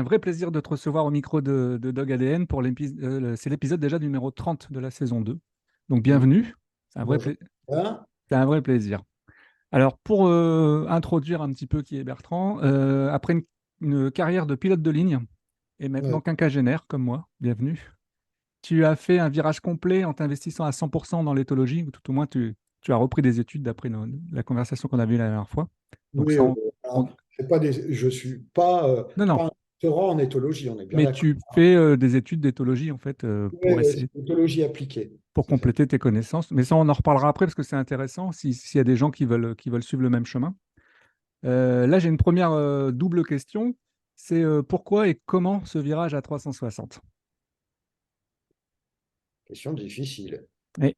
vrai plaisir de te recevoir au micro de Dog ADN pour c'est l'épisode déjà numéro 30 de la saison 2. Donc Mm. bienvenue, c'est un Bonjour. Hein. c'est un vrai plaisir. Alors pour introduire un petit peu qui est Bertrand, après une carrière de pilote de ligne et maintenant Ouais. quinquagénaire comme moi, bienvenue, tu as fait un virage complet en t'investissant à 100% dans l'éthologie, ou tout au moins tu as repris des études d'après la conversation qu'on a eue la dernière fois. Donc Oui, ça, alors, je suis pas, non, non. pas un doctorant en éthologie, on est bien Mais d'accord. tu fais des études d'éthologie, en fait, Oui, pour oui, c'est essayer, l'éthologie appliquée. pour C'est ça. compléter tes connaissances. Mais ça, on en reparlera après parce que c'est intéressant s'il y a des gens qui veulent suivre le même chemin. Là, j'ai une première double question. C'est pourquoi et comment ce virage à 360? Question difficile. Oui,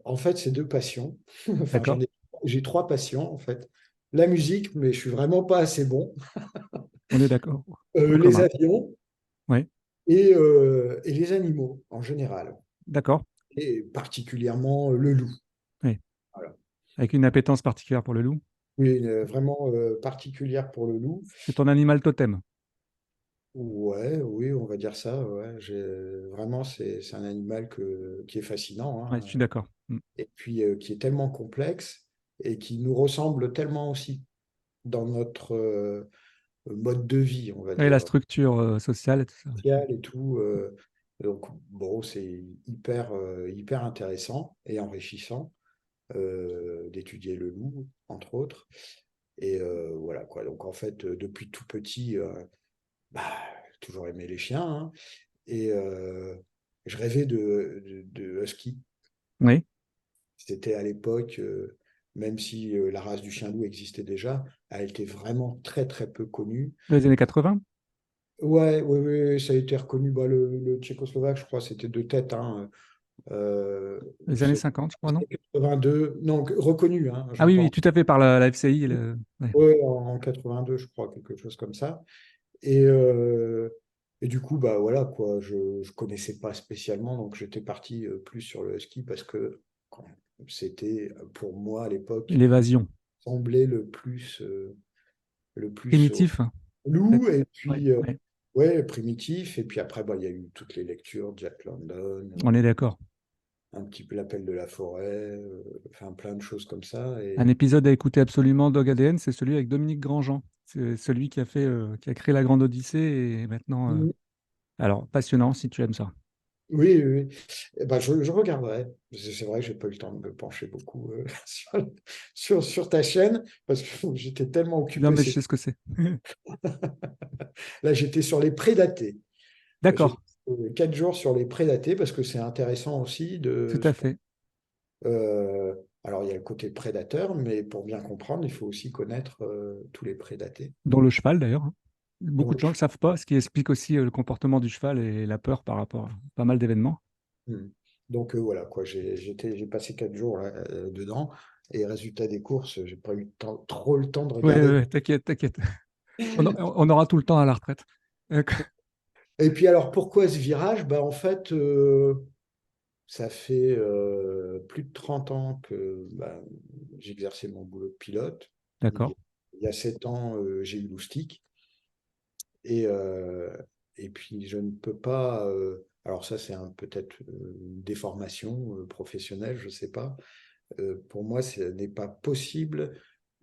En fait, c'est deux passions. Enfin, d'accord, j'ai trois passions, en fait. La musique, mais je suis vraiment pas assez bon. on est d'accord. Point Les commun. avions Oui, et les animaux, en général. d'accord. Et particulièrement le loup. Oui. Voilà. Avec une appétence particulière pour le loup. Oui, vraiment particulière pour le loup. C'est ton animal totem. Ouais, oui, on va dire ça. Ouais. Vraiment, c'est un animal qui est fascinant, Oui, je hein, suis d'accord. Mm. et puis qui est tellement complexe et qui nous ressemble tellement aussi dans notre mode de vie, on va Oui, la dire, structure sociale et tout ça. Ouais. social et tout. Donc, bon, c'est hyper intéressant et enrichissant d'étudier le loup, entre autres. Et voilà quoi. Donc, en fait, depuis tout petit, bah, j'ai toujours aimé les chiens, hein. Et je rêvais de husky. Oui, C'était à l'époque, même si la race du chien loup existait déjà, elle était vraiment très très peu connue. les années 80, Ouais, oui, oui, oui, ça a été reconnu. Bah, le tchécoslovaque, je crois, c'était de tête, hein. les années C'est 50, je crois, non? 82, non, reconnu, hein, Ah oui, oui, j'entends. tout à fait, par la FCI. Ouais. Ouais, en 82, je crois, quelque chose comme ça. Et, euh, et du coup, bah voilà, quoi, je ne connaissais pas spécialement, donc j'étais parti plus sur le ski parce que c'était pour moi à l'époque L'évasion. semblait le plus au Primitif, hein, loup, peut-être. et Ouais, puis ouais, ouais, primitif. Et puis après, bah, il y a eu toutes les lectures, Jack London, on est d'accord. un petit peu l'appel de la forêt, enfin plein de choses comme ça. Un Et épisode à écouter absolument, Dog ADN, c'est celui avec Dominique Grandjean. C'est celui qui a créé La Grande Odyssée et maintenant. Mhm. Alors, passionnant si tu aimes ça. Oui, oui, oui. Eh ben, je regarderai. C'est vrai que j'ai pas eu le temps de me pencher beaucoup sur ta chaîne parce que j'étais tellement Non, occupé. mais je sais ce que c'est. Là, j'étais sur les prédatés. J'ai D'accord, 4 jours sur les prédatés parce que c'est intéressant aussi tout de. à fait. euh, alors, il y a le côté prédateur, mais pour bien comprendre, il faut aussi connaître tous les prédatés. Dont le cheval, d'ailleurs, hein. Dont Beaucoup de le gens ne le savent pas, ce qui explique aussi le comportement du cheval et la peur par rapport à pas mal d'événements. Hmm. Donc voilà, quoi, j'ai passé 4 jours là, dedans, et résultat des courses, j'ai pas eu trop le temps de Oui, regarder. t'inquiète, t'inquiète. On aura tout le temps à la retraite. Euh, Et puis alors pourquoi ce virage? Bah, en fait, ça fait plus de 30 ans que bah, j'exerçais mon boulot de pilote. D'accord. Il y a 7 ans, j'ai eu l'oustique. Et, et puis je ne peux pas. Alors ça, c'est peut-être une déformation professionnelle, je ne sais pas. Pour moi, ce n'est pas possible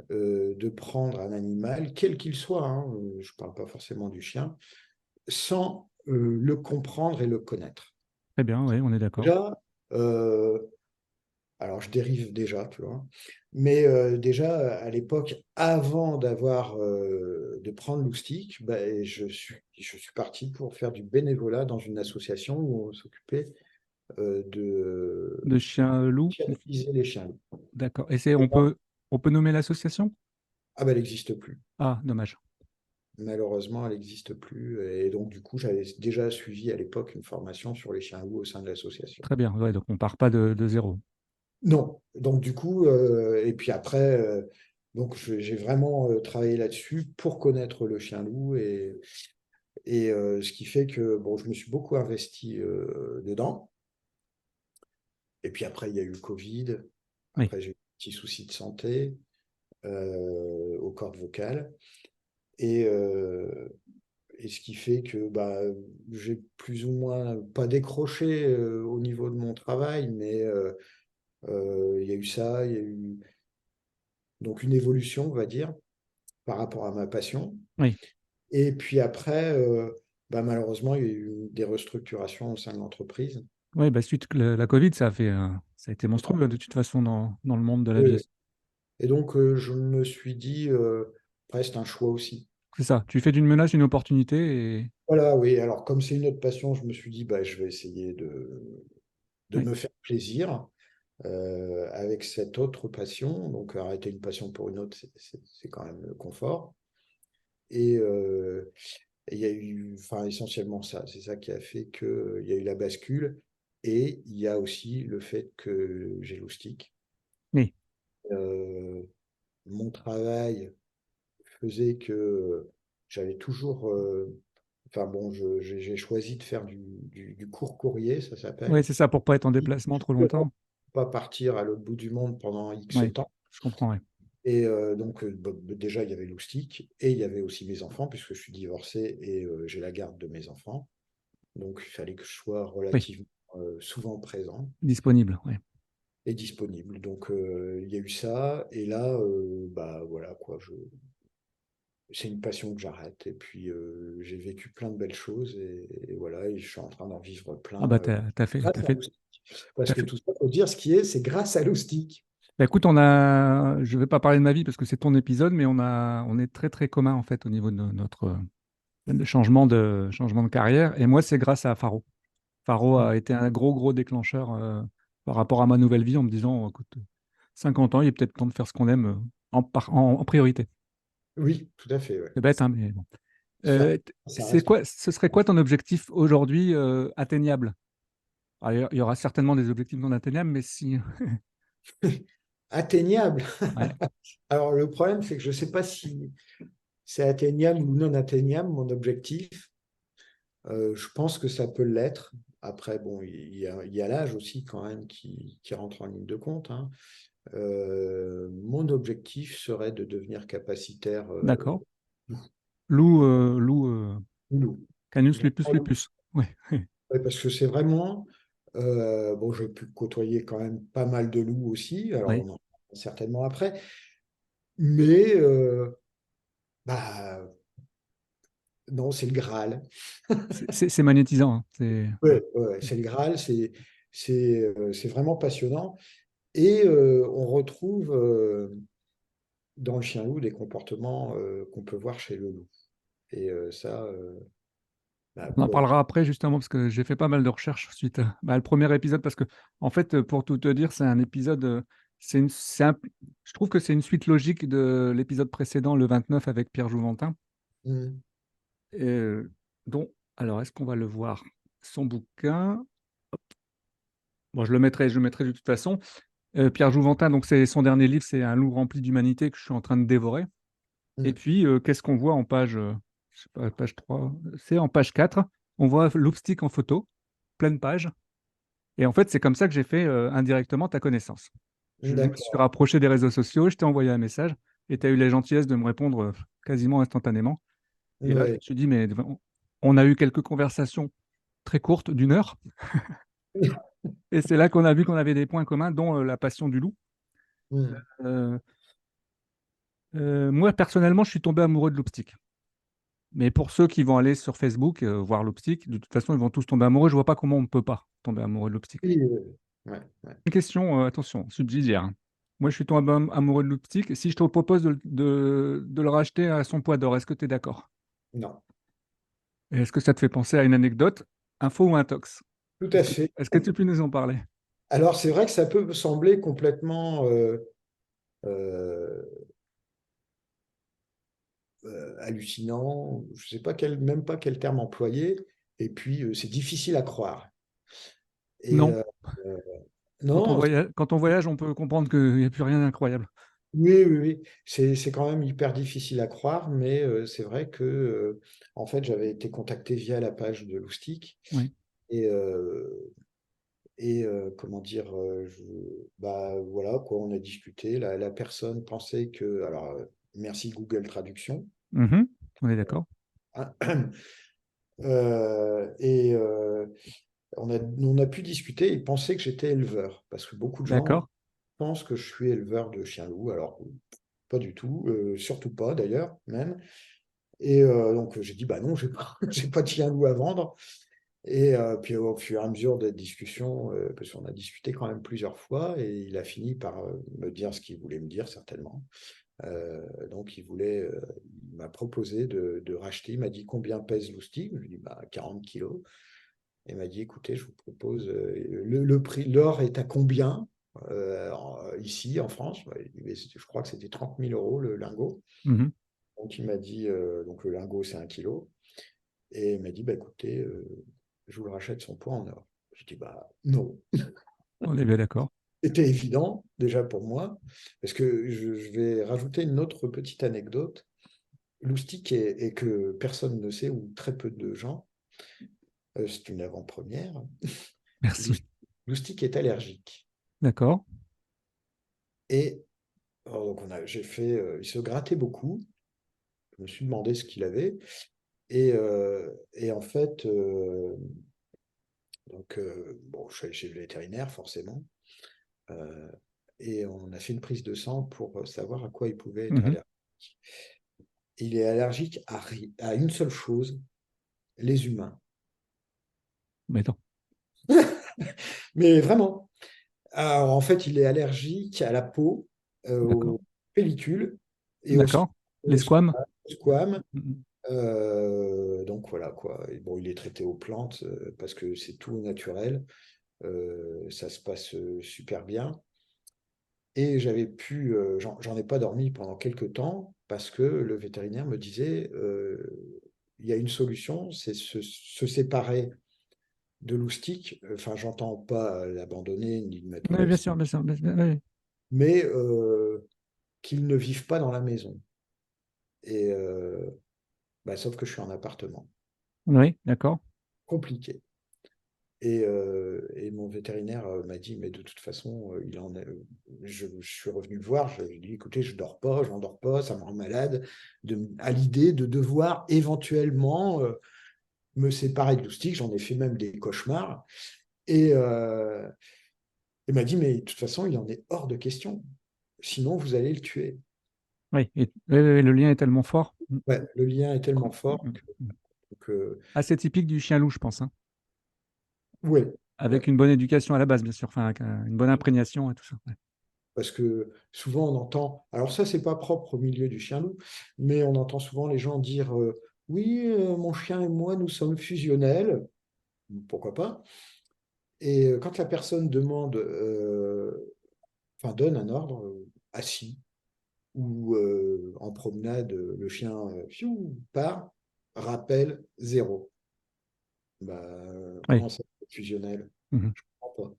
de prendre un animal, quel qu'il soit, hein, je ne parle pas forcément du chien, sans le comprendre et le connaître. Très bien, oui, on est d'accord. Déjà, euh, alors je dérive déjà, tu vois, mais déjà à l'époque, avant de prendre l'oustique, ben, je suis parti pour faire du bénévolat dans une association où on s'occupait de De chien loup. socialiser les chiens. D'accord. Et on peut nommer l'association? Ah ben, elle n'existe plus. Ah, dommage. Malheureusement, elle n'existe plus. Et donc, du coup, j'avais déjà suivi à l'époque une formation sur les chiens loups au sein de l'association. Très bien. Ouais, donc on part pas de zéro. Non. Donc, du coup, et puis après, donc j'ai vraiment travaillé là-dessus pour connaître le chien loup. Et ce qui fait que bon, je me suis beaucoup investi dedans. Et puis après, il y a eu le Covid. Oui. Après, j'ai eu des petits soucis de santé aux cordes vocales. Et, et ce qui fait que bah, j'ai plus ou moins pas décroché au niveau de mon travail, mais il y a eu ça, il y a eu donc une évolution, on va dire, par rapport à ma passion. Oui, Et puis après, bah, malheureusement, il y a eu des restructurations au sein de l'entreprise. oui, bah, suite que la Covid, ça a été monstrueux de toute façon dans le monde de Oui. l'aviation. Et donc, je me suis dit, après, c'est un choix aussi. C'est ça, tu fais d'une menace une opportunité et Voilà, oui. Alors, comme c'est une autre passion, je me suis dit, bah, je vais essayer de oui, me faire plaisir avec cette autre passion. Donc, arrêter une passion pour une autre, c'est quand même le confort. Et il y a eu, enfin, essentiellement ça. C'est ça qui a fait qu'il y a eu la bascule. Et il y a aussi le fait que j'ai loustic. oui, Euh, Mon travail faisait que j'avais toujours. Enfin bon, j'ai choisi de faire du court courrier, ça oui, s'appelle. c'est ça pour pas être en déplacement trop longtemps. Pas partir à l'autre bout du monde pendant X Oui, temps. je comprends, oui. Et donc, déjà, il y avait Loustic et il y avait aussi mes enfants, puisque je suis divorcé et j'ai la garde de mes enfants. Donc, il fallait que je sois Oui, relativement souvent présent disponible, oui. et disponible. Donc, il y a eu ça. Et là, bah voilà, quoi, c'est une passion que j'arrête. Et puis, j'ai vécu plein de belles choses et voilà, et je suis en train d'en vivre Ah plein bah t'as fait, grâce à Loustic. Parce t'as que fait. tout ça, faut dire ce qui est, c'est grâce à Loustic. Bah, écoute, je vais pas parler de ma vie parce que c'est ton épisode, mais on est très très commun en fait au niveau de notre changement de carrière. Et moi, c'est grâce à Faro. Faro a été un gros déclencheur par rapport à ma nouvelle vie en me disant, écoute, 50 ans, il est peut-être temps de faire ce qu'on aime en priorité. Oui, tout à fait, ouais. C'est bête, hein, mais bon. Ça, ça C'est reste quoi, ce serait quoi ton objectif aujourd'hui atteignable? Alors, il y aura certainement des objectifs non atteignables, mais si. atteignable. Ouais, Alors, le problème, c'est que je ne sais pas si c'est atteignable ou non atteignable, mon objectif. Je pense que ça peut l'être. Après, bon, il y a l'âge aussi quand même qui rentre en ligne de compte, hein. Mon objectif serait de devenir capacitaire d'accord. Loup, loup. Canus lupus Vraiment loup. lupus. Ouais. Ouais, parce que c'est vraiment... bon, j'ai pu côtoyer quand même pas mal de loups aussi, alors Oui. on en parlera certainement après, mais bah, non, c'est le Graal. C'est magnétisant, hein. Ouais, ouais, c'est le Graal, c'est vraiment passionnant. Et on retrouve dans le chien-loup des comportements qu'on peut voir chez le loup. Et ça, bah, On en quoi. parlera après justement parce que j'ai fait pas mal de recherches suite le premier épisode parce que en fait pour tout te dire c'est un épisode je trouve que c'est une suite logique de l'épisode précédent le 29 avec Pierre Jouventin Hmm. euh, dont alors est-ce qu'on va le voir son bouquin. Bon je le mettrai de toute façon. Pierre Jouventin donc c'est son dernier livre, c'est Un loup rempli d'humanité que je suis en train de dévorer. Et Hmm. puis qu'est-ce qu'on voit en page je sais pas, page 3, c'est en page 4, on voit Loupstick en photo, pleine page. Et en fait, c'est comme ça que j'ai fait indirectement ta connaissance. Je me suis D'accord. rapproché des réseaux sociaux, je t'ai envoyé un message et tu as eu la gentillesse de me répondre quasiment instantanément. Et là, je me Ouais. suis dit, mais on a eu quelques conversations très courtes d'une heure et c'est là qu'on a vu qu'on avait des points communs, dont la passion du loup. Hmm. Euh, Moi, personnellement, je suis tombé amoureux de Loupstick. Mais pour ceux qui vont aller sur Facebook voir Loupstick, de toute façon, ils vont tous tomber amoureux. Je vois pas comment on ne peut pas tomber amoureux de Loupstick. Oui, ouais, ouais. Une question, attention, subsidiaire, hein. Moi, je suis tombé amoureux de l'optique. Si je te propose de le racheter à son poids d'or, est-ce que tu es d'accord? Non, Et est-ce que ça te fait penser à une anecdote, info ou intox? tout à fait. Est-ce que tu peux nous en parler? Alors, c'est vrai que ça peut sembler complètement euh, hallucinant. Je ne sais pas même pas quel terme employer. Et puis, c'est difficile à croire. Et Non. euh, non, Quand on voyage, on peut comprendre qu'il n'y a plus rien d'incroyable. oui, oui, oui. C'est quand même hyper difficile à croire, mais c'est vrai que en fait, j'avais été contacté via la page de Loustic Oui. et, comment dire, bah voilà quoi, on a discuté. La personne pensait que, alors merci Google Traduction, Mhm. On est d'accord. Et on a pu discuter. Il pensait que j'étais éleveur, parce que beaucoup de gens D'accord. pensent que je suis éleveur de chiens-loups. Alors, pas du tout, surtout pas d'ailleurs, même. Et donc, j'ai dit, bah non, j'ai pas, j'ai pas de chien-loup à vendre. Et puis, au fur et à mesure des discussions, parce qu'on a discuté quand même plusieurs fois, et il a fini par me dire ce qu'il voulait me dire, certainement. Donc, il m'a proposé de racheter. Il m'a dit combien pèse Loustic. Je lui ai dit bah, 40 kilos. Il m'a dit écoutez, je vous propose le prix, l'or est à combien ici en France? Je crois que c'était 30 000 euros le lingot. Mhm. Donc, il m'a dit donc le lingot, c'est 1 kilo. Et il m'a dit bah, écoutez, je vous le rachète son poids en or. Je dis bah non. On est bien d'accord. C'était évident déjà pour moi, parce que je vais rajouter une autre petite anecdote. Loustic et que personne ne sait, ou très peu de gens, c'est une avant-première. Merci. Loustic est allergique. D'accord. Et donc il se grattait beaucoup. Je me suis demandé ce qu'il avait. Et en fait, bon, je suis allé chez le vétérinaire, forcément. euh, et on a fait une prise de sang pour savoir à quoi il pouvait être Mhm. allergique. Il est allergique à une seule chose, les humains. Mais non. Mais vraiment. Alors, en fait, il est allergique à la peau, D'accord. aux pellicules et D'accord. Les au squames. squame. Mhm. Donc voilà quoi. Et bon, il est traité aux plantes parce que c'est tout naturel. Ça se passe super bien. Et j'en ai pas dormi pendant quelques temps parce que le vétérinaire me disait, il y a une solution, c'est se séparer de Loustic. Enfin, j'entends pas l'abandonner ni le mettre au Oui, bien lex, sûr, bien sûr. Oui. mais qu'ils ne vivent pas dans la maison. Et bah, sauf que je suis en appartement. Oui, d'accord. Compliqué. Et mon vétérinaire m'a dit, mais de toute façon, je suis revenu le voir, je lui ai dit, écoutez, je dors pas, je n'endors pas, ça me rend malade, à l'idée de devoir éventuellement me séparer de Loustic, j'en ai fait même des cauchemars. Et il m'a dit, mais de toute façon, il en est hors de question, sinon vous allez le tuer. Oui, oui, oui, le lien est tellement fort. Ouais, le lien est tellement fort Mm. que Assez typique du chien loup, je pense, hein. ouais, Avec ouais. une bonne éducation à la base, bien sûr, enfin, avec une bonne imprégnation et tout ça. Ouais. Parce que souvent on entend, alors ça c'est pas propre au milieu du chien-loup, mais on entend souvent les gens dire oui, mon chien et moi nous sommes fusionnels, pourquoi pas. Et quand la personne demande, enfin donne un ordre assis ou en promenade, le chien fiou, part, rappel zéro. Bah, Oui. comment ça fusionnel? Mhm. Je comprends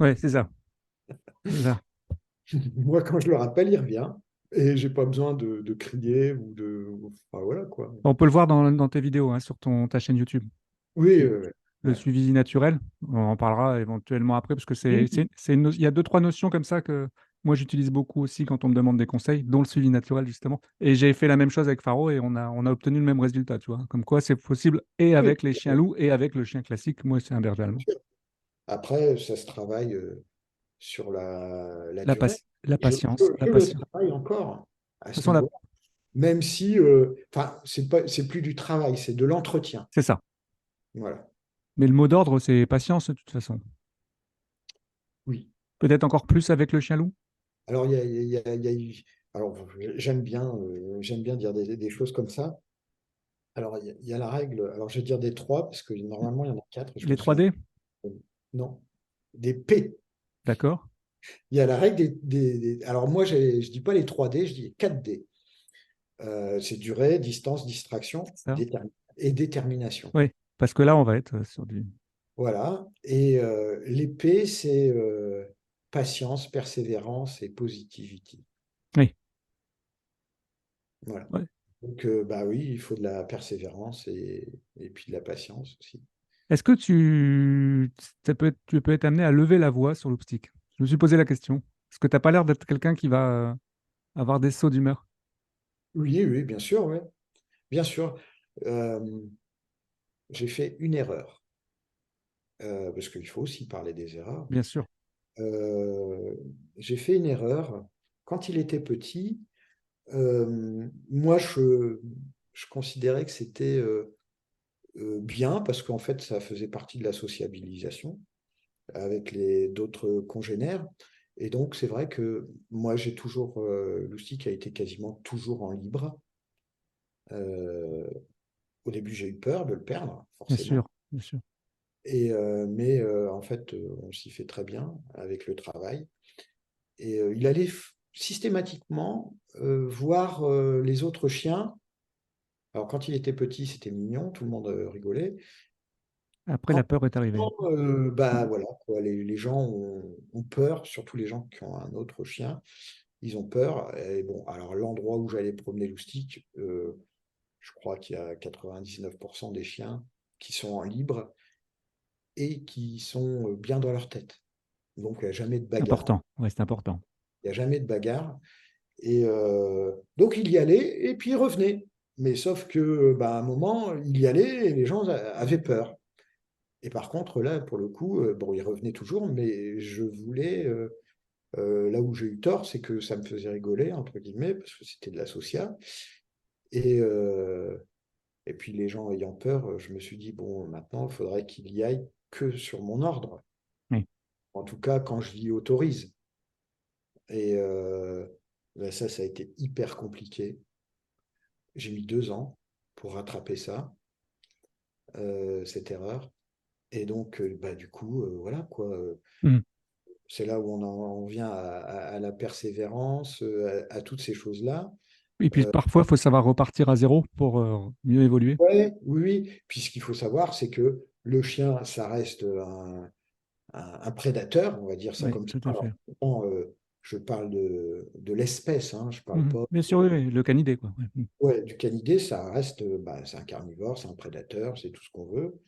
Ouais, c'est ça. C'est ça. pas. Moi quand je le rappelle, il revient. Et j'ai pas besoin de crier ou de. Enfin, voilà quoi. On peut le voir dans tes vidéos, hein, sur ta chaîne YouTube. Oui, Le ouais. suivi naturel, on en parlera éventuellement après, parce que Oui, il y a deux, trois notions comme ça que moi j'utilise beaucoup aussi quand on me demande des conseils, dont le suivi naturel justement. Et j'ai fait la même chose avec Faro et on a obtenu le même résultat, tu vois. Comme quoi c'est possible et oui, avec les chiens loups et avec le chien classique. Moi, c'est un berger bien allemand. sûr. Après, ça se travaille sur la La, durée. la Je, patience, je- la je le patience. travaille encore à De toute ce façon, niveau, même si, enfin, c'est plus du travail, c'est de l'entretien. c'est ça. Voilà. Mais le mot d'ordre, c'est patience de toute façon. Oui. Peut-être encore plus avec le chien loup. Alors, il y a eu- alors, j'aime bien dire des choses comme ça. Alors, il y a la règle, alors je vais dire des trois, parce que normalement, il y en a quatre, et je Les me trois souviens. d Non, des P. d'accord. Il y a la règle alors moi, je dis pas les 3D, je dis 4D. C'est durée, distance, distraction C'est ça. et détermination. Oui, parce que là, on va être sur du. Voilà. Et les P, c'est patience, persévérance et positivité. Oui. Voilà. Ouais. Donc, bah oui, il faut de la persévérance et puis de la patience aussi. Est-ce que tu peux être amené à lever la voix sur l'obstique? Je me suis posé la question. Parce que tu n'as pas l'air d'être quelqu'un qui va avoir des sauts d'humeur. Oui, oui, bien sûr, ouais. Bien sûr. Euh, j'ai fait une erreur, parce qu'il faut aussi parler des erreurs. Bien sûr. Euh, j'ai fait une erreur. Quand il était petit, moi, je considérais que c'était bien parce qu'en fait, ça faisait partie de la sociabilisation avec les d'autres congénères. Et donc, c'est vrai que moi, j'ai toujours, Loustic a été quasiment toujours en libre. Euh, Au début, j'ai eu peur de le perdre, Bien sûr. forcément. Bien sûr. Mais en fait, on s'y fait très bien avec le travail. Et il allait systématiquement voir les autres chiens. Alors, quand il était petit, c'était mignon, tout le monde rigolait. Après, En la peur est arrivée. temps, bah voilà, quoi, les gens ont peur, surtout les gens qui ont un autre chien, ils ont peur. Et bon, alors l'endroit où j'allais promener Loustic, je crois qu'il y a 99% des chiens qui sont en libre et qui sont bien dans leur tête. Donc, il n'y a jamais de C'est bagarre. important. Ouais, c'est important. Il n'y a jamais de bagarre. Et donc, il y allait et puis il revenait. Mais sauf que, bah, à un moment, il y allait et les gens avaient peur. Et par contre, là, pour le coup, bon, il revenait toujours, mais je voulais. Là où j'ai eu tort, c'est que ça me faisait rigoler, entre guillemets, parce que c'était de la socia. Et, euh, et puis, les gens ayant peur, je me suis dit, bon, maintenant, il faudrait qu'il y aille que sur mon ordre. Oui. En tout cas, quand je l'y autorise. Et ben ça a été hyper compliqué. J'ai mis 2 ans pour rattraper ça, cette erreur. Et donc, bah, du coup, voilà quoi. Mm. C'est là où on vient à la persévérance, à toutes ces choses-là. Et puis parfois, il faut savoir repartir à zéro pour mieux évoluer. Ouais, oui, oui. Puis ce qu'il faut savoir, c'est que le chien, ça reste un prédateur, on va dire ça Oui, comme ça. tout à Alors, fait. pourtant, je parle de l'espèce, hein, je parle Mhm. pas. Bien sûr, oui, oui, le canidé, quoi. Ouais. Mm. Ouais, du canidé, ça reste, bah, c'est un carnivore, c'est un prédateur, c'est tout ce qu'on veut,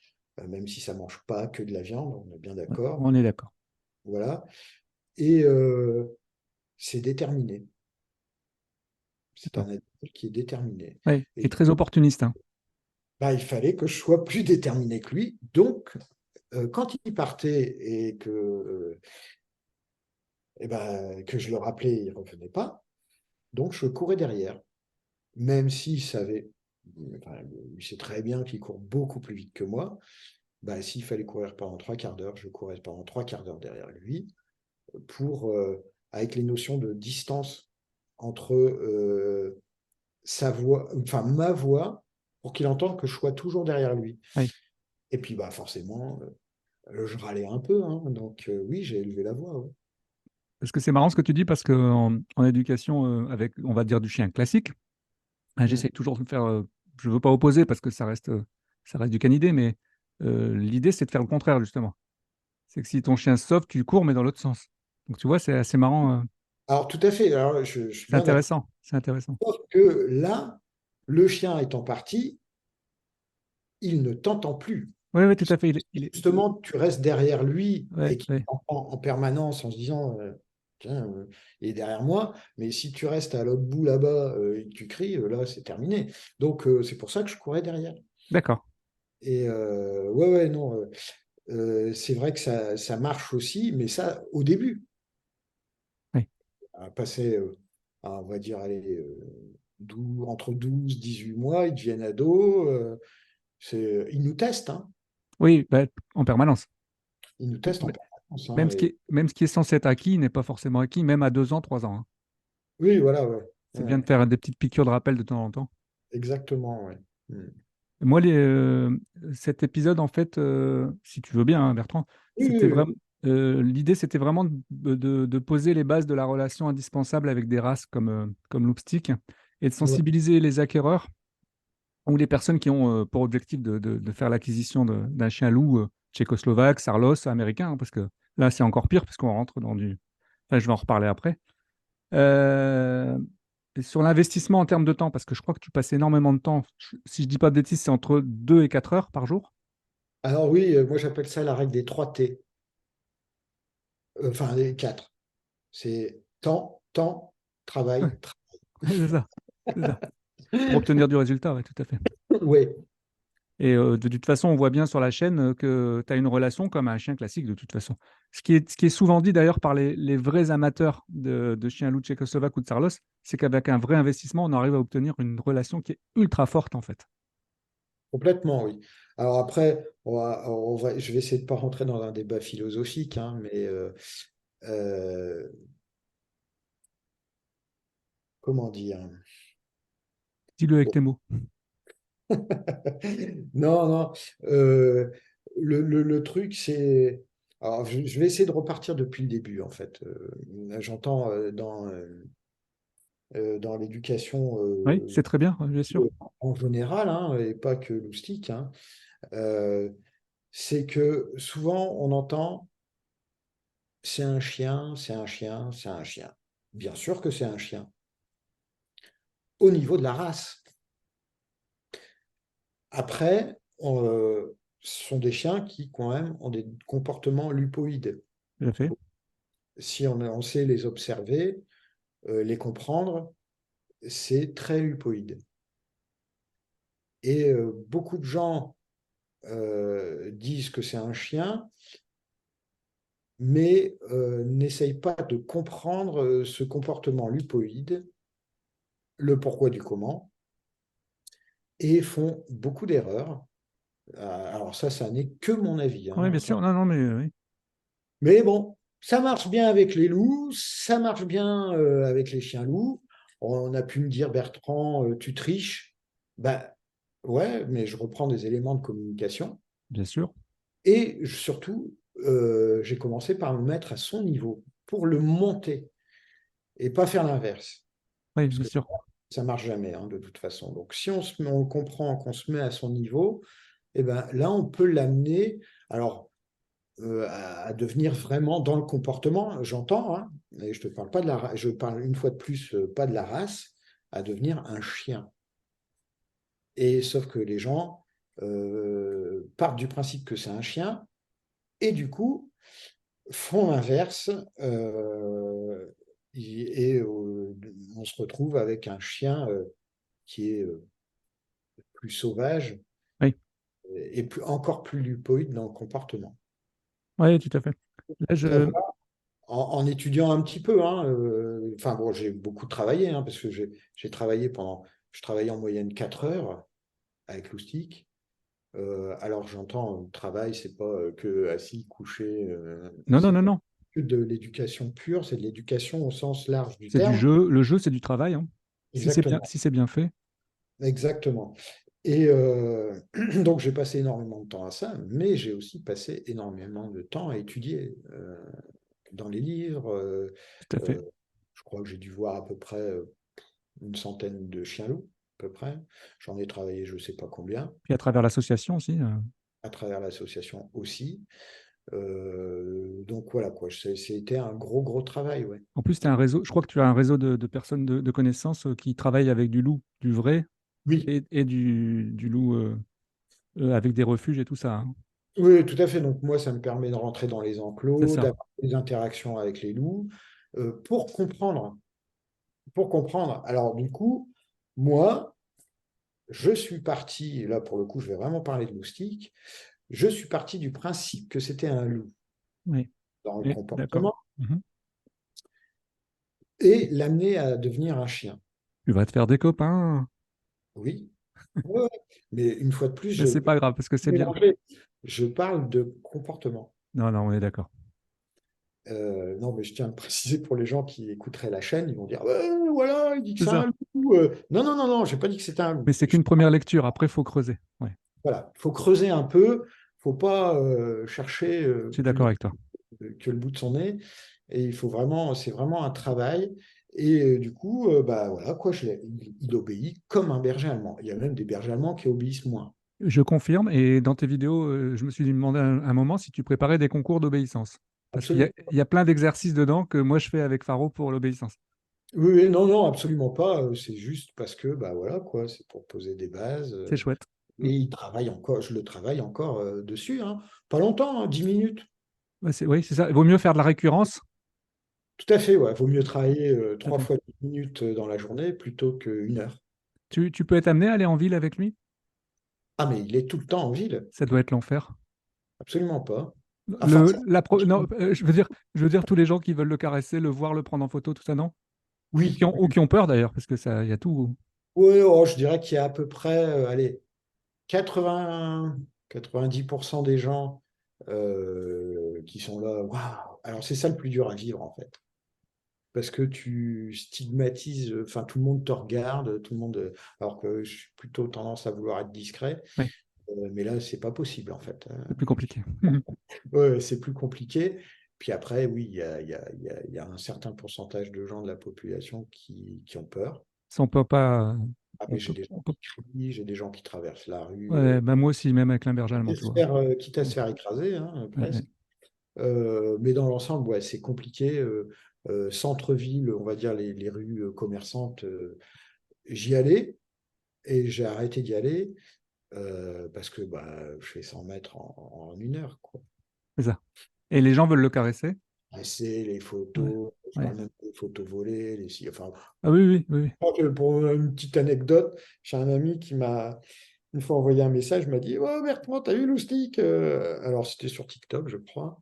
même si ça mange pas que de la viande, on est bien Ouais, d'accord. on est d'accord. Voilà. Et c'est déterminé. C'est un D'accord. animal qui est déterminé. Ouais. Et Et très opportuniste, hein. bah, il fallait que je sois plus déterminé que lui. Donc, quand il partait et que je le rappelais, il ne revenait pas. Donc, je courais derrière, même s'il savait, enfin, il sait très bien qu'il court beaucoup plus vite que moi. Bah, s'il fallait courir pendant 3 quarts d'heure, je courais pendant 3 quarts d'heure derrière lui pour, avec les notions de distance entre sa voix, enfin ma voix, pour qu'il entende que je sois toujours derrière lui. Ouais. Et puis bah forcément, je râlais un peu, hein, donc oui, j'ai élevé la voix. Ouais. Parce que c'est marrant ce que tu dis, parce qu'en en éducation, avec, on va dire, du chien classique, Mm. j'essaie toujours de faire, je ne veux pas opposer parce que ça reste du canidé, mais l'idée, c'est de faire le contraire, justement. C'est que si ton chien se sauve, tu cours, mais dans l'autre sens. Donc tu vois, c'est assez marrant. Alors tout à fait, alors, je suis C'est bien d'accord. intéressant. C'est intéressant. Sauf que là, le chien étant parti, il ne t'entend plus. Oui, oui, tout à fait. Justement, tu restes derrière lui Ouais, et qu'il ouais, t'entend en permanence en se disant tiens, il est derrière moi. Mais si tu restes à l'autre bout là-bas et que tu cries, là, c'est terminé. Donc, c'est pour ça que je courais derrière. d'accord. Et ouais, ouais, non, c'est vrai que ça marche aussi, mais ça, au début, Oui. à passer, on va dire, allez, entre 12 18 mois, ils deviennent ados. Ils nous testent, hein. Oui, bah, en permanence. Ils nous testent en permanence, hein, Même ce qui est censé être acquis n'est pas forcément acquis, même à 2 ans, 3 ans, hein. oui, voilà, ouais. C'est bien Ouais, de faire des petites piqûres de rappel de temps en temps. exactement, ouais. Mm. Moi, cet épisode, en fait, si tu veux bien, hein, Bertrand, Oui, oui, oui. l'idée, c'était vraiment de poser les bases de la relation indispensable avec des races comme l'Hoopstick et de Ouais, sensibiliser les acquéreurs ou les personnes qui ont pour objectif de faire l'acquisition d'un chien loup tchécoslovaque, sarlos, américain, hein, parce que là, c'est encore pire, parce qu'on rentre dans du... Enfin, je vais en reparler après. Euh, et sur l'investissement en termes de temps, parce que je crois que tu passes énormément de temps, si je dis pas de bêtises, c'est entre 2 et 4 heures par jour. alors oui, moi j'appelle ça la règle des 3 T, enfin les 4. C'est temps, temps, Ouais, travail, c'est ça, c'est ça. Pour obtenir du résultat, ouais, tout à fait. Oui, Et de toute façon, on voit bien sur la chaîne que tu as une relation comme un chien classique de toute façon. Ce qui est souvent dit d'ailleurs par les vrais amateurs de chiens loups tchécoslovaques ou de Sarlos, c'est qu'avec un vrai investissement, on arrive à obtenir une relation qui est ultra forte en fait. complètement, oui. Alors après, je vais essayer de pas rentrer dans un débat philosophique, hein, mais euh, comment dire? Dis-le avec Bon. tes mots. Non, non. euh, le truc, c'est. Alors, je vais essayer de repartir depuis le début, en fait. J'entends dans l'éducation Oui, c'est très bien, bien sûr. en général, hein, et pas que loustique, hein, euh, c'est que souvent on entend c'est un chien, c'est un chien, c'est un chien. Bien sûr que c'est un chien, au niveau de la race. Après, ce sont des chiens qui, quand même, ont des comportements lupoïdes. Tout à fait. Si on sait les observer, les comprendre, c'est très lupoïde. Et beaucoup de gens disent que c'est un chien, mais n'essayent pas de comprendre ce comportement lupoïde, le pourquoi du comment, et font beaucoup d'erreurs. Alors ça n'est que mon avis, Oui, hein, bien sûr. Non, non, mais oui. mais bon, ça marche bien avec les loups, ça marche bien avec les chiens loups. On a pu me dire, Bertrand, tu triches. Ben ouais, mais je reprends des éléments de communication. Bien sûr. Et surtout, j'ai commencé par me mettre à son niveau pour le monter et pas faire l'inverse. Oui, Parce bien que sûr. ça marche jamais, hein, de toute façon. Donc si on comprend qu'on se met à son niveau, eh ben, là, on peut l'amener. Alors, à devenir vraiment dans le comportement, j'entends, hein, mais je te parle pas de la race, je parle une fois de plus pas de la race, à devenir un chien. Et sauf que les gens partent du principe que c'est un chien et du coup font l'inverse on se retrouve avec un chien qui est plus sauvage Oui, et encore plus lupoïde dans le comportement. oui, tout à fait. Là, En étudiant un petit peu, hein, enfin bon, j'ai beaucoup travaillé, hein, parce que j'ai travaillé je travaillais en moyenne 4 heures avec Loustic. Alors j'entends, travail, c'est pas que assis, couché, Non, non, c'est non, pas non. que de l'éducation pure, c'est de l'éducation au sens large du C'est du terme. jeu. Le jeu, c'est du travail, hein. Exactement, Si c'est bien fait. exactement. Et donc j'ai passé énormément de temps à ça, mais j'ai aussi passé énormément de temps à étudier dans les livres. Tout à fait. Euh, je crois que j'ai dû voir à peu près une centaine de chiens loups, à peu près. J'en ai travaillé je ne sais pas combien, Puis à travers l'association aussi. à travers l'association aussi. Donc voilà, quoi. C'était un gros, gros travail, ouais. En plus, tu as un réseau, je crois que tu as un réseau de personnes de connaissances qui travaillent avec du loup, du vrai, Oui, et du loup avec des refuges et tout ça, hein. oui, tout à fait. Donc moi, ça me permet de rentrer dans les C'est enclos, ça. d'avoir des interactions avec les loups, pour comprendre. Pour comprendre. Alors du coup, moi, je suis parti, là pour le coup, je vais vraiment parler de moustique, je suis parti du principe que c'était un loup Oui, dans le oui, d'accord. comportement Mhm. et l'amener à devenir un chien. Tu vas te faire des copains. Oui. Ouais, ouais. Mais une fois de plus, Mais c'est pas grave parce que c'est bien. mélangé. Je parle de comportement. Non, non, on est d'accord. Non, mais je tiens à le préciser pour les gens qui écouteraient la chaîne, ils vont dire ouais, voilà, il dit que C'est c'est ça. un loup. Non, non, non, non, j'ai pas dit que c'était un loup. Mais c'est qu'une première lecture. Après, il faut creuser. Ouais, Voilà, il faut creuser un peu, faut pas chercher je suis plus d'accord loin avec toi. que le bout de son nez. Et il faut vraiment, c'est vraiment un travail. Et du coup, bah voilà, quoi, il obéit comme un berger allemand. Il y a même des bergers allemands qui obéissent moins. Je confirme. Et dans tes vidéos, je me suis demandé un moment si tu préparais des concours d'obéissance. Parce qu'il y a, Absolument. il y a plein d'exercices dedans que moi je fais avec Faro pour l'obéissance. Oui, oui, non, non, absolument pas. C'est juste parce que, bah voilà, quoi, c'est pour poser des bases. C'est chouette. Mm. Et il travaille encore, je le travaille encore dessus, hein. Pas longtemps, hein, 10 minutes. Ouais, oui, c'est ça. Il vaut mieux faire de la récurrence. Tout à fait, ouais. Vaut mieux travailler Tout à 3 fait. fois 10 minutes dans la journée plutôt qu'une heure. Tu peux être amené à aller en ville avec lui? Ah, mais il est tout le temps en ville. Ça doit être l'enfer. Absolument pas. Enfin, ça, Non, je veux dire tous les gens qui veulent le caresser, le voir, le prendre en photo, tout ça, non? oui. Ou qui ont peur d'ailleurs, parce que ça, il y a tout. Oui, oh, je dirais qu'il y a à peu près, allez, 80, 90% des gens qui sont là. Waouh! Alors, c'est ça le plus dur à vivre, en fait. Parce que tu stigmatises, enfin, tout le monde te regarde, tout le monde. Alors que je suis plutôt tendance à vouloir être discret, Oui, mais là, c'est pas possible, en fait. c'est plus compliqué. Ouais, c'est plus compliqué. Puis après, oui, il y a un certain pourcentage de gens de la population qui ont peur. Ça, on peut pas. Ah, mais On j'ai peut, des on gens peut- qui crient, j'ai des gens qui traversent la rue, Ouais, bah moi aussi, même avec un berger allemand, tu vois. quitte à se Ouais, faire écraser, hein, ouais, ouais. presque. Mais dans l'ensemble, ouais, c'est compliqué. Centre-ville, on va dire les rues commerçantes, j'y allais et j'ai arrêté d'y aller parce que bah, je fais 100 mètres en 1 heure, quoi. C'est ça. Et les gens veulent le caresser? Les Ouais, photos, je ouais. parle même des photos volées, enfin, Ah oui, oui, oui, oui. pour une petite anecdote, j'ai un ami qui m'a une fois envoyé un message, m'a dit: «Oh Bertrand, t'as vu Loustic?» Alors c'était sur TikTok, je crois,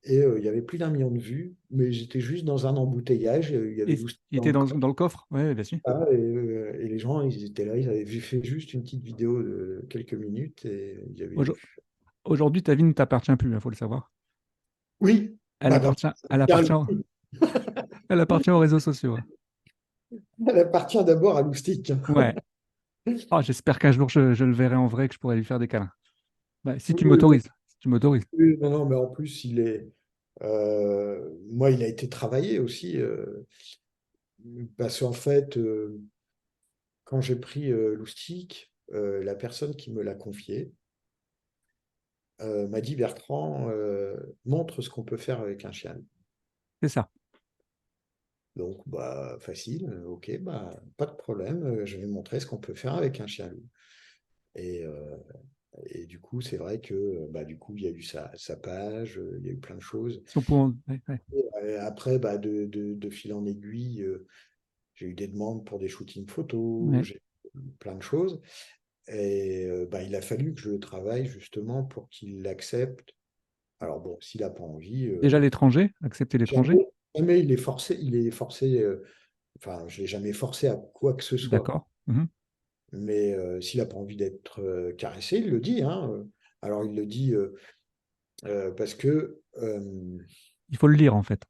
et il y avait plus d'1 million de vues, mais j'étais juste dans un embouteillage, il y avait Et Loustic il dans était le coin, dans le coffre? Ouais, bien sûr. et les gens, ils étaient là, ils avaient fait juste une petite vidéo de quelques minutes et il y avait Aujo- eu Aujourd'hui, ta vie ne t'appartient plus, il faut le savoir. oui, Elle appartient, elle appartient aux réseaux sociaux. elle appartient d'abord à Loustic. Ouais. Oh, j'espère qu'un jour je le verrai en vrai, que je pourrai lui faire des câlins. Bah, si tu Oui, m'autorises. Si tu m'autorises. oui, non, non, mais en plus, moi, il a été travaillé aussi, parce qu'en fait, quand j'ai pris Loustic, la personne qui me l'a confié m'a dit: Bertrand, montre ce qu'on peut faire avec un chien. C'est ça. Donc, bah, facile, ok, bah, pas de problème, je vais montrer ce qu'on peut faire avec un chien loup. Et, euh, et du coup, c'est vrai que bah, du coup, il y a eu sa page, il y a eu plein de choses. Si on peut ouais, ouais. Et après, bah, de fil en aiguille, j'ai eu des demandes pour des shootings photos, Ouais. j'ai eu plein de choses. Et bah, il a fallu que je le travaille justement pour qu'il l'accepte. Alors bon, s'il n'a pas envie, Déjà l'étranger, accepter l'étranger. jamais, jamais il est forcé, enfin, je ne l'ai jamais forcé à quoi que ce soit. D'accord. Mhm. Mais s'il n'a pas envie d'être caressé, il le dit, hein. Alors il le dit parce que Il faut le lire, en fait.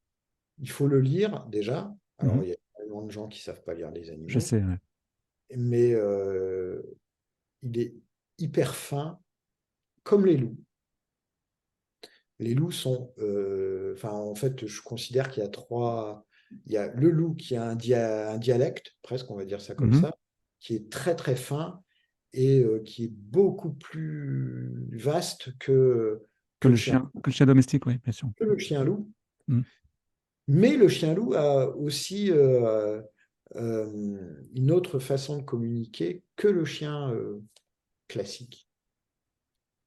il faut le lire déjà. Alors Mhm. il y a tellement de gens qui ne savent pas lire les Je animaux, sais. Ouais. mais il est hyper fin, comme les loups. Les loups sont, enfin en fait, je considère qu'il y a trois. Il y a le loup qui a un dialecte, presque, on va dire ça comme Mhm. ça, qui est très très fin et qui est beaucoup plus vaste que le chien, Que le chien domestique, oui, bien sûr. que le chien loup. Mhm. Mais le chien loup a aussi une autre façon de communiquer que le chien classique.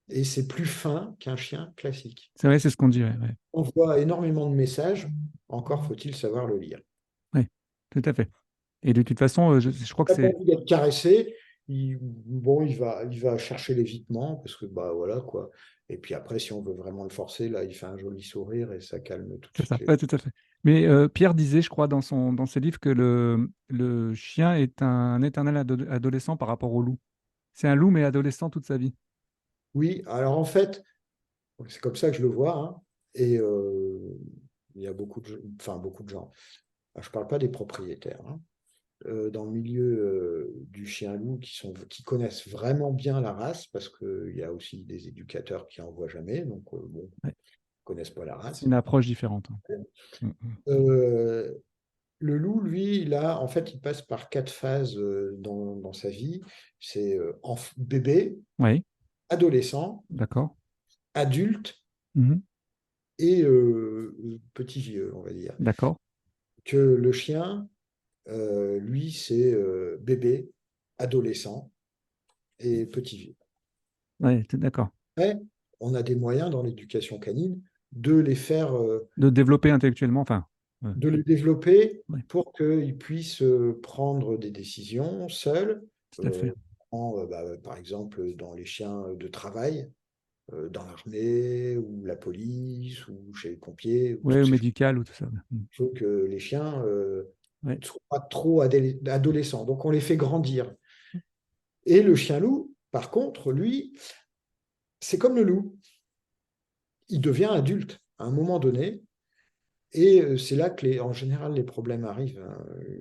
Et c'est plus fin qu'un chien classique. C'est vrai, c'est ce qu'on dit. Ouais, ouais. On voit énormément de messages, encore faut-il savoir le lire. Ouais, tout à fait. Et de toute façon, je crois que N'a pas c'est envie d'être caressé, bon, il va chercher l'évitement, parce que bah voilà quoi. Et puis après, si on veut vraiment le forcer, là, il fait un joli sourire et ça calme tout de c'est suite ça. les. Ouais, tout à fait. Mais Pierre disait, je crois, dans ses livres, que le chien est un éternel adolescent par rapport au loup. C'est un loup, mais adolescent toute sa vie. Oui, alors en fait, c'est comme ça que je le vois, hein. Et il y a enfin beaucoup de gens. Alors, je ne parle pas des propriétaires, hein. Dans le milieu du chien-loup qui connaissent vraiment bien la race, parce qu'il y a aussi des éducateurs qui n'en voient jamais, donc bon, ils Ouais. ne connaissent pas la C'est race. une approche différente. Mm, mm. Euh, le loup, lui, en fait, il passe par 4 phases dans sa vie. C'est bébé, Oui, adolescent, d'accord. adulte Mhm. et petit vieux, on va dire. D'accord. Que le chien, lui, c'est bébé, adolescent et petit vieux. Ouais, d'accord. Après, on a des moyens dans l'éducation canine de les faire, De développer intellectuellement, enfin, de les développer ouais, pour qu'ils puissent prendre des décisions seuls, tout à fait. euh, par exemple, dans les chiens de travail, dans l'armée, ou la police, ou chez les pompiers, ou Ouais, toutes au ces choses. médical ou tout ça. Il faut que les chiens Ouais. ne soient pas trop adolescents. Donc, on les fait grandir. Et le chien-loup, par contre, lui, c'est comme le loup. Il devient adulte à un moment donné. Et c'est là que, en général, les problèmes arrivent, hein.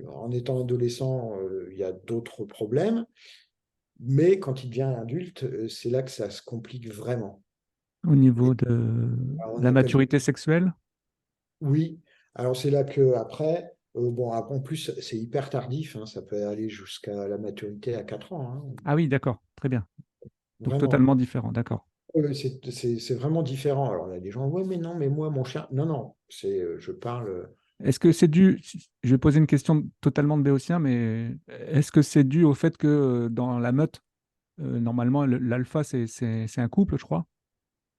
En étant adolescent, il y a d'autres problèmes. Mais quand il devient adulte, c'est là que ça se complique vraiment. Au Et niveau de alors, on la appelle, maturité sexuelle? oui. Alors c'est là que après, en plus c'est hyper tardif, hein, ça peut aller jusqu'à la maturité à 4 ans, hein, Ah oui, d'accord, très bien. Donc vraiment. totalement différent, d'accord. C'est vraiment différent. Alors il y a des gens, ouais, mais non, mais moi, mon chien, non, non, je parle. Est-ce que c'est dû, je vais poser une question totalement de béotien, mais est-ce que c'est dû au fait que dans la meute, normalement, l'alpha, c'est un couple, je crois,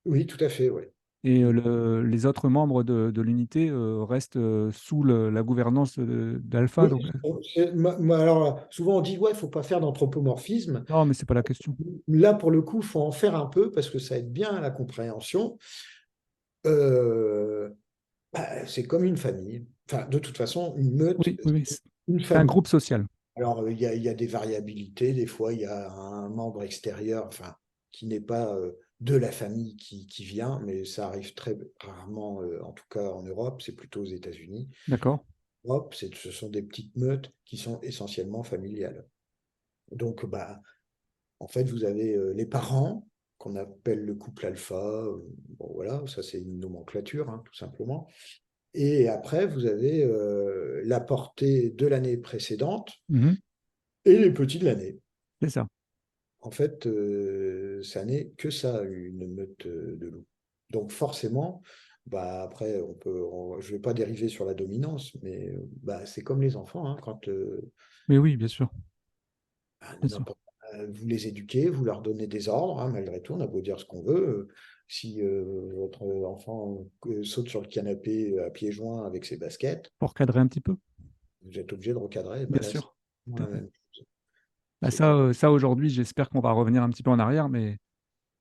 Oui, tout à fait, oui. et les autres membres de l'unité restent sous la gouvernance d'alpha. Oui, Donc, alors souvent on dit, ouais, il faut pas faire d'anthropomorphisme. non, mais c'est pas la question. Là, pour le coup, il faut en faire un peu parce que ça aide bien à la compréhension. Euh, c'est comme une famille. Enfin, de toute façon, une meute, Oui, oui, oui, c'est une c'est un famille. groupe social. Alors, il y a des variabilités. Des fois, il y a un membre extérieur, enfin, qui n'est pas de la famille qui vient, mais ça arrive très rarement, en tout cas en Europe, c'est plutôt aux États-Unis. D'accord. En Europe, ce sont des petites meutes qui sont essentiellement familiales. Donc, en fait, vous avez les parents, qu'on appelle le couple alpha. Bon, voilà, ça, c'est une nomenclature, hein, tout simplement. Et après, vous avez la portée de l'année précédente Mhm, et les petits de l'année. c'est ça. En fait, ça n'est que ça, une meute de loups. Donc forcément, après, je ne vais pas dériver sur la dominance, mais c'est comme les enfants, hein, quand Mais oui, bien sûr, bien sûr. n'importe- vous les éduquez, vous leur donnez des ordres, hein, malgré tout, on a beau dire ce qu'on veut. Si votre enfant saute sur le canapé à pieds joints avec ses baskets, Pour cadrer un petit peu, vous êtes obligé de recadrer. Et ben bien là, c'est sûr. vraiment Tout à la fait. même chose. Bah, C'est que ça aujourd'hui, j'espère qu'on va revenir un petit peu en arrière, mais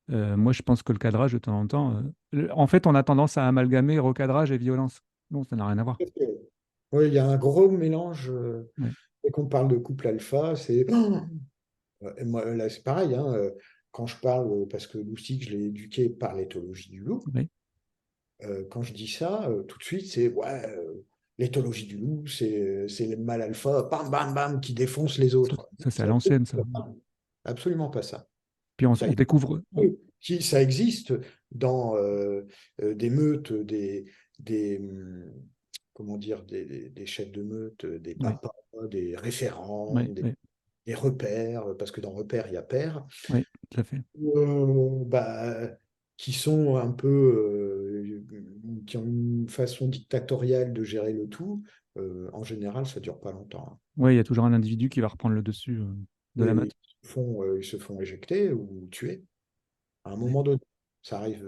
moi, je pense que le cadrage, de temps en temps, en fait, on a tendance à amalgamer recadrage et violence. Non, ça n'a rien à voir. oui, il y a un gros mélange. Ouais. Dès qu'on parle de couple alpha, c'est. Et moi, là, c'est pareil, hein, quand je parle, parce que Loustic, je l'ai éduqué par l'éthologie du loup, Oui. quand je dis ça, tout de suite, c'est ouais, l'éthologie du loup, c'est le mâle alpha, bam, bam, bam, qui défonce les Ça, autres. ça, c'est à C'est l'ancienne, ça. absolument pas ça. Puis Ça, on découvre. ça existe dans des meutes, des, comment dire, des chefs de meute, des Oui, papas, des référents, oui, oui, des repères, parce que dans repère, il y a père, oui, tout à fait. qui sont un peu, qui ont une façon dictatoriale de gérer le tout. En général, ça dure pas longtemps, hein. Oui, il y a toujours un individu qui va reprendre le dessus de la Et meute. ils se font éjecter ou tuer à un Oui. moment donné. Ça arrive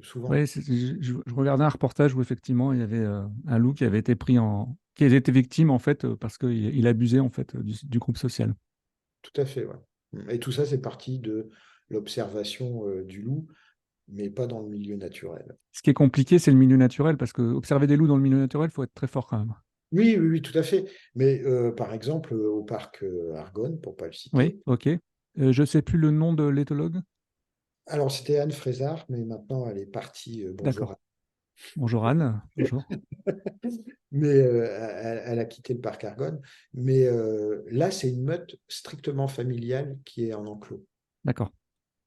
souvent. Ouais, je regardais un reportage où effectivement il y avait un loup qui avait été qui avait été victime en fait parce qu'il abusait en fait du groupe social. Tout à fait, ouais. Et tout ça, c'est parti de l'observation du loup, mais pas dans le milieu naturel. Ce qui est compliqué, c'est le milieu naturel parce que observer des loups dans le milieu naturel, il faut être très fort quand même. Oui, oui, oui, tout à fait. Mais par exemple, au parc Argonne, pour ne pas le Oui, citer, ok. Je sais plus le nom de l'éthologue. alors c'était Anne Frézard, mais maintenant elle est partie, bonjour. D'accord. Bonjour Anne. Bonjour. Mais elle a quitté le parc Argonne. Mais là, c'est une meute strictement familiale qui est en enclos. D'accord.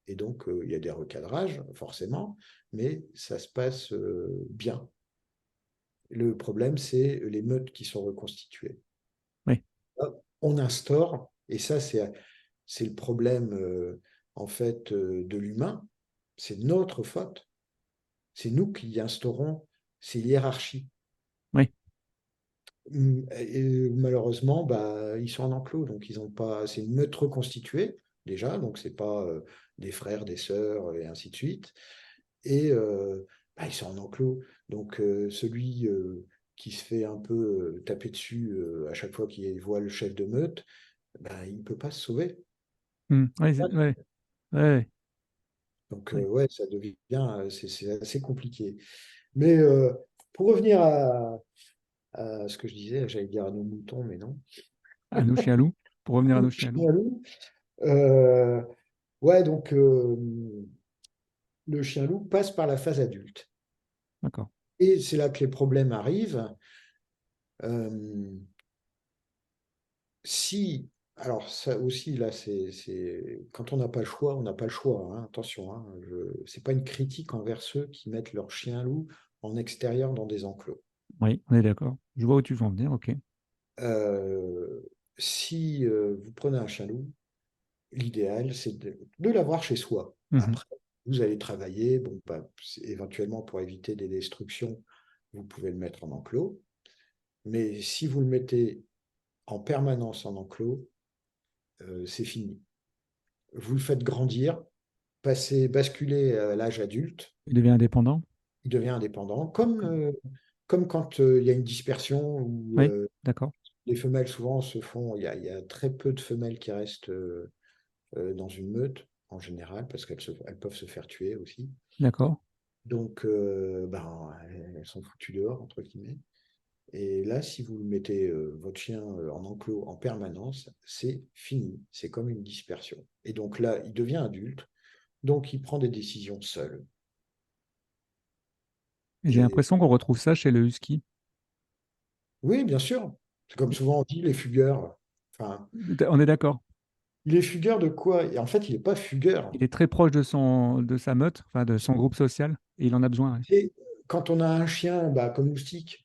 Et donc, il y a des recadrages, forcément, mais ça se passe bien. Le problème, c'est les meutes qui sont reconstituées. Oui, On instaure, et ça, c'est le problème, en fait, de l'humain, c'est notre faute, c'est nous qui instaurons ces hiérarchies. oui, Et malheureusement, ils sont en enclos, donc ils ont pas. C'est une meute reconstituée déjà, donc c'est pas des frères, des sœurs et ainsi de suite. Et ils sont en enclos, donc celui qui se fait un peu taper dessus à chaque fois qu'il voit le chef de meute, il ne peut pas se sauver. Ouais, ouais, ouais. Donc, Ouais. ouais, ça devient, c'est assez compliqué. Mais pour revenir à ce que je disais, j'allais dire à nos moutons, mais non. À nos chiens loups, pour revenir à nos chiens loups. Euh, ouais, donc le chien loup passe par la phase adulte. D'accord. Et c'est là que les problèmes arrivent. Euh, si, alors ça aussi, là, quand on n'a pas le choix, on n'a pas le choix, hein, attention, hein, c'est pas une critique envers ceux qui mettent leur chien loup en extérieur dans des enclos. Oui, on est d'accord. Je vois où tu veux en venir, ok. Euh, si vous prenez un chien loup, l'idéal, c'est de l'avoir chez soi. Mhm. Après, vous allez travailler, bon, bah, éventuellement pour éviter des destructions, vous pouvez le mettre en enclos. Mais si vous le mettez en permanence en enclos, c'est fini. Vous le faites grandir, basculer à l'âge adulte, Il devient indépendant? il devient indépendant, comme quand il y a une dispersion où Oui, d'accord, les femelles souvent se font, il y a très peu de femelles qui restent dans une meute en général, parce elles peuvent se faire tuer aussi. d'accord. Donc, ben, elles sont foutues dehors, entre guillemets. Et là, si vous mettez votre chien en enclos en permanence, c'est fini. C'est comme une dispersion. Et donc là, il devient adulte, donc il prend des décisions seul. Et j'ai Et l'impression qu'on retrouve ça chez le husky. oui, bien sûr. C'est comme souvent on dit, les fugueurs. Enfin, On est d'accord. il est fugueur de quoi? Et en fait, il n'est pas fugueur. Il est très proche de sa meute, enfin de son groupe social, et il en a besoin. Ouais. Et quand on a un chien bah, comme Moustique,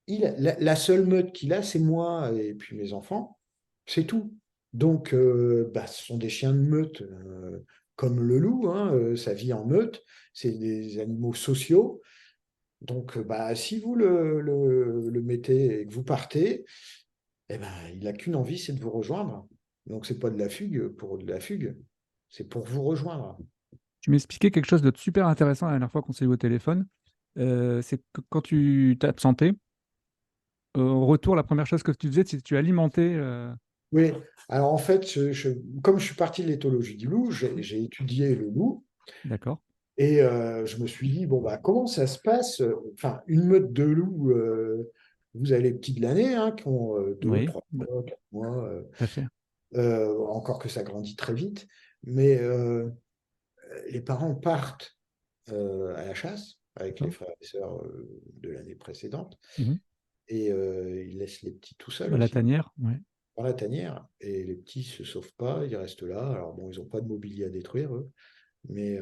la seule meute qu'il a, c'est moi et puis mes enfants. C'est tout. Donc, bah, ce sont des chiens de meute, comme le loup, hein, ça vit en meute. C'est des animaux sociaux. Donc, bah, si vous le mettez et que vous partez, eh ben, il n'a qu'une envie, c'est de vous rejoindre. Donc, c'est pas de la fugue pour de la fugue, c'est pour vous rejoindre. Tu m'expliquais quelque chose de super intéressant la dernière fois qu'on s'est eu au téléphone. C'est que quand tu t'absentais, au retour, la première chose que tu faisais, c'est que tu alimentais. Oui, alors en fait, comme je suis parti de l'éthologie du loup, j'ai étudié le loup. D'accord. Et je me suis dit, bon, bah, comment ça se passe? Enfin, une meute de loups, vous avez les petits de l'année, hein, qui ont deux, Oui, trois bah, mois, 4 mois, tout à fait. encore que ça grandit très vite. Mais les parents partent à la chasse avec les D'accord. frères et sœurs de l'année précédente Mhm. et ils laissent les petits tout seuls Dans la aussi tanière, ouais. dans la tanière. Et les petits se sauvent pas, ils restent là. Alors bon, ils n'ont pas de mobilier à détruire, eux, mais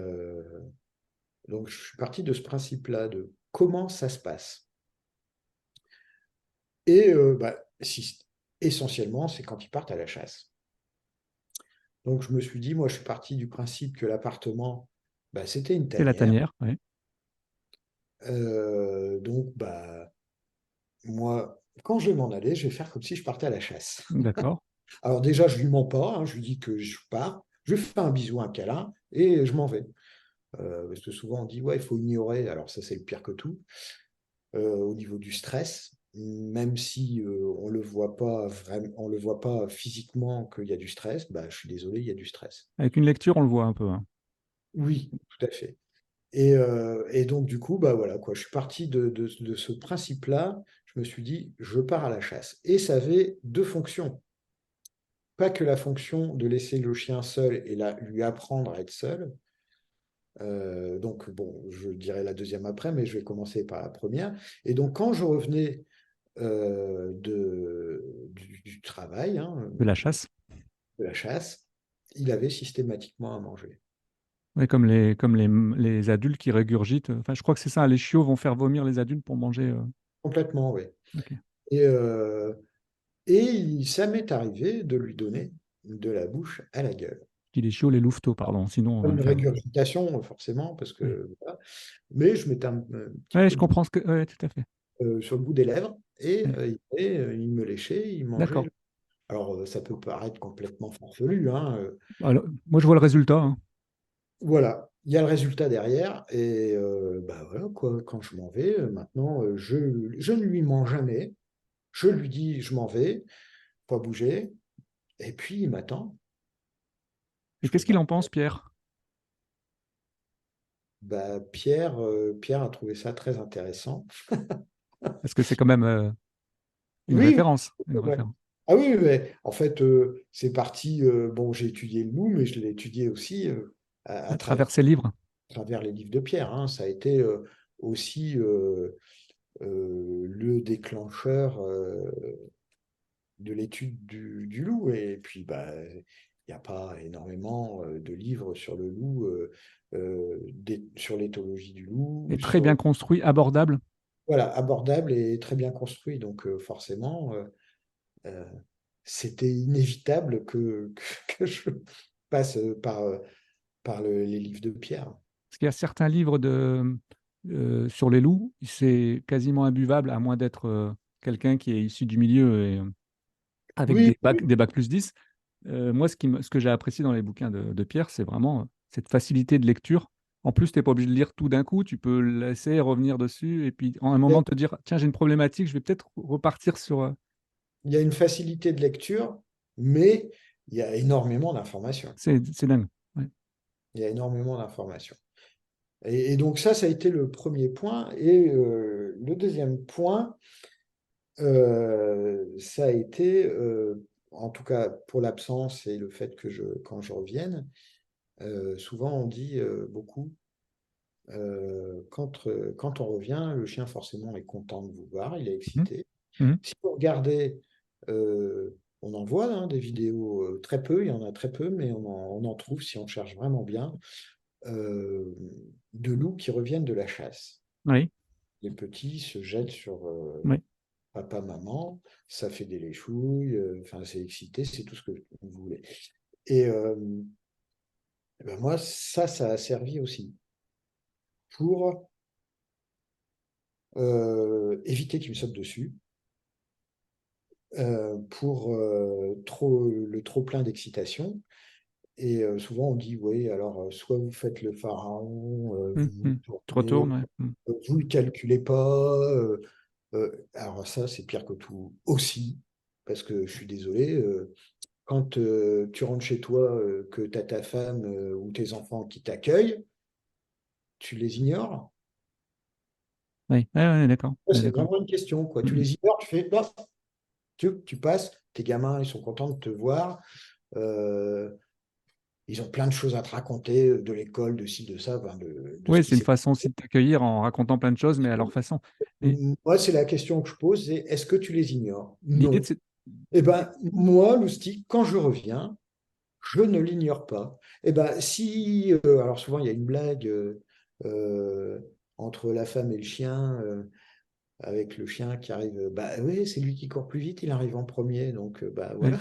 donc, je suis parti de ce principe-là, de comment ça se passe. Et bah, essentiellement, c'est quand ils partent à la chasse. Donc, je me suis dit, moi, je suis parti du principe que l'appartement, bah, c'était une C'est la tanière. tanière, ouais. Donc, bah, moi, quand je vais m'en aller, je vais faire comme si je partais à la chasse. D'accord. Alors déjà, je lui mens pas, hein, je lui dis que je pars, je lui fais un bisou, un câlin, et je m'en vais. Parce que souvent, on dit, ouais, il faut ignorer. Alors ça, c'est le pire que tout. Au niveau du stress, même si on le voit pas vraiment, on le voit pas physiquement qu'il y a du stress, bah, je suis désolé, il y a du stress. Avec une lecture, on le voit un peu, hein. Oui, tout à fait. Et donc du coup, bah voilà quoi, je suis parti de ce principe-là. Je me suis dit, je pars à la chasse. Et ça avait deux fonctions. Pas que la fonction de laisser le chien seul et lui apprendre à être seul. Donc bon, je dirai la deuxième après, mais je vais commencer par la première. Et donc quand je revenais du travail, hein, De la chasse. de la chasse, il avait systématiquement à manger. Ouais, comme les adultes qui régurgitent. Enfin, je crois que c'est ça, les chiots vont faire vomir les adultes pour manger. Complètement, oui. Ok. Et, euh, et ça m'est arrivé de lui donner de la bouche à la gueule. Je dis les chiots, les louveteaux, pardon, sinon on Pas va me une faire. régurgitation, forcément, parce Oui. que voilà. Mais je mettais un petit Ouais, peu je de comprends ce que. Ouais, tout à fait. sur le bout des lèvres et Ouais. il me léchait, il mangeait. D'accord. Alors, ça peut paraître complètement farfelu, hein, Alors, moi, je vois le résultat, hein. voilà, il y a le résultat derrière et bah voilà quoi, quand je m'en vais, maintenant, je ne lui mens jamais. Je lui dis, je m'en vais, pas bouger, et puis il m'attend. Et Je qu'est-ce peux qu'il pas. en pense, Pierre? Bah, Pierre a trouvé ça très intéressant. Parce que c'est quand même une Oui, référence. Une ouais. référence. Ah oui, mais en fait, c'est parti. Bon, j'ai étudié le loup, mais je l'ai étudié aussi à À travers ses livres. travers les livres de Pierre, hein. Ça a été aussi le déclencheur de l'étude du loup. Et puis, bah, il n'y a pas énormément de livres sur le loup, sur l'éthologie du loup, Et très sur bien construit, abordable. voilà, abordable et très bien construit. Donc, forcément, euh, c'était inévitable que je passe par les livres de Pierre. Parce qu'il y a certains livres sur les loups, c'est quasiment imbuvable, à moins d'être quelqu'un qui est issu du milieu et, avec Oui, des bacs plus 10. Moi, ce que j'ai apprécié dans les bouquins de Pierre, c'est vraiment cette facilité de lecture. En plus, tu n'es pas obligé de lire tout d'un coup, tu peux laisser revenir dessus et puis en un moment oui. te dire, tiens, j'ai une problématique, je vais peut-être repartir sur... Il y a une facilité de lecture, mais il y a énormément d'informations. c'est dingue. Ouais. Il y a énormément d'informations. Et donc ça a été le premier point. Et le deuxième point, ça a été, en tout cas pour l'absence et le fait que quand je revienne, souvent on dit beaucoup, quand on revient, le chien forcément est content de vous voir, il est Mhm. excité. Mhm. Si vous regardez, on en voit hein, des vidéos très peu, il y en a très peu, mais on en trouve si on cherche vraiment bien, euh, de loups qui reviennent de la chasse. Oui, Les petits se jettent sur oui. papa, maman, ça fait des léchouilles, enfin c'est excité, c'est tout ce que vous voulez. Et ben moi, ça a servi aussi pour éviter qu'ils me sautent dessus, pour le trop plein d'excitation. Et souvent, on dit, oui, alors, soit vous faites le pharaon, Mhm. vous Mhm. Tu tournez, retournes, ouais. Mhm. vous ne le calculez pas. Alors ça, c'est pire que tout aussi, parce que je suis désolé, quand tu rentres chez toi, que tu as ta femme ou tes enfants qui t'accueillent, tu les ignores. Oui, ouais, ouais, d'accord. Ouais, Ouais, c'est d'accord. vraiment une question, quoi. Tu Mhm. les ignores, tu fais, bah, tu passes, tes gamins, ils sont contents de te voir. Euh, Ils ont plein de choses à te raconter de l'école, de ci, de ça, enfin, de ce Oui, qui c'est une s'est façon aussi de t'accueillir en racontant plein de choses, mais à leur façon. Et Moi, c'est la question que je pose, c'est est-ce que tu les ignores? l'idée de Non. cette... Eh ben, moi, Loustic, quand je reviens, je ne l'ignore pas. Eh ben, si, alors souvent, il y a une blague euh, entre la femme et le chien, avec le chien qui arrive, bah oui, c'est lui qui court plus vite, il arrive en premier, donc bah ouais. voilà.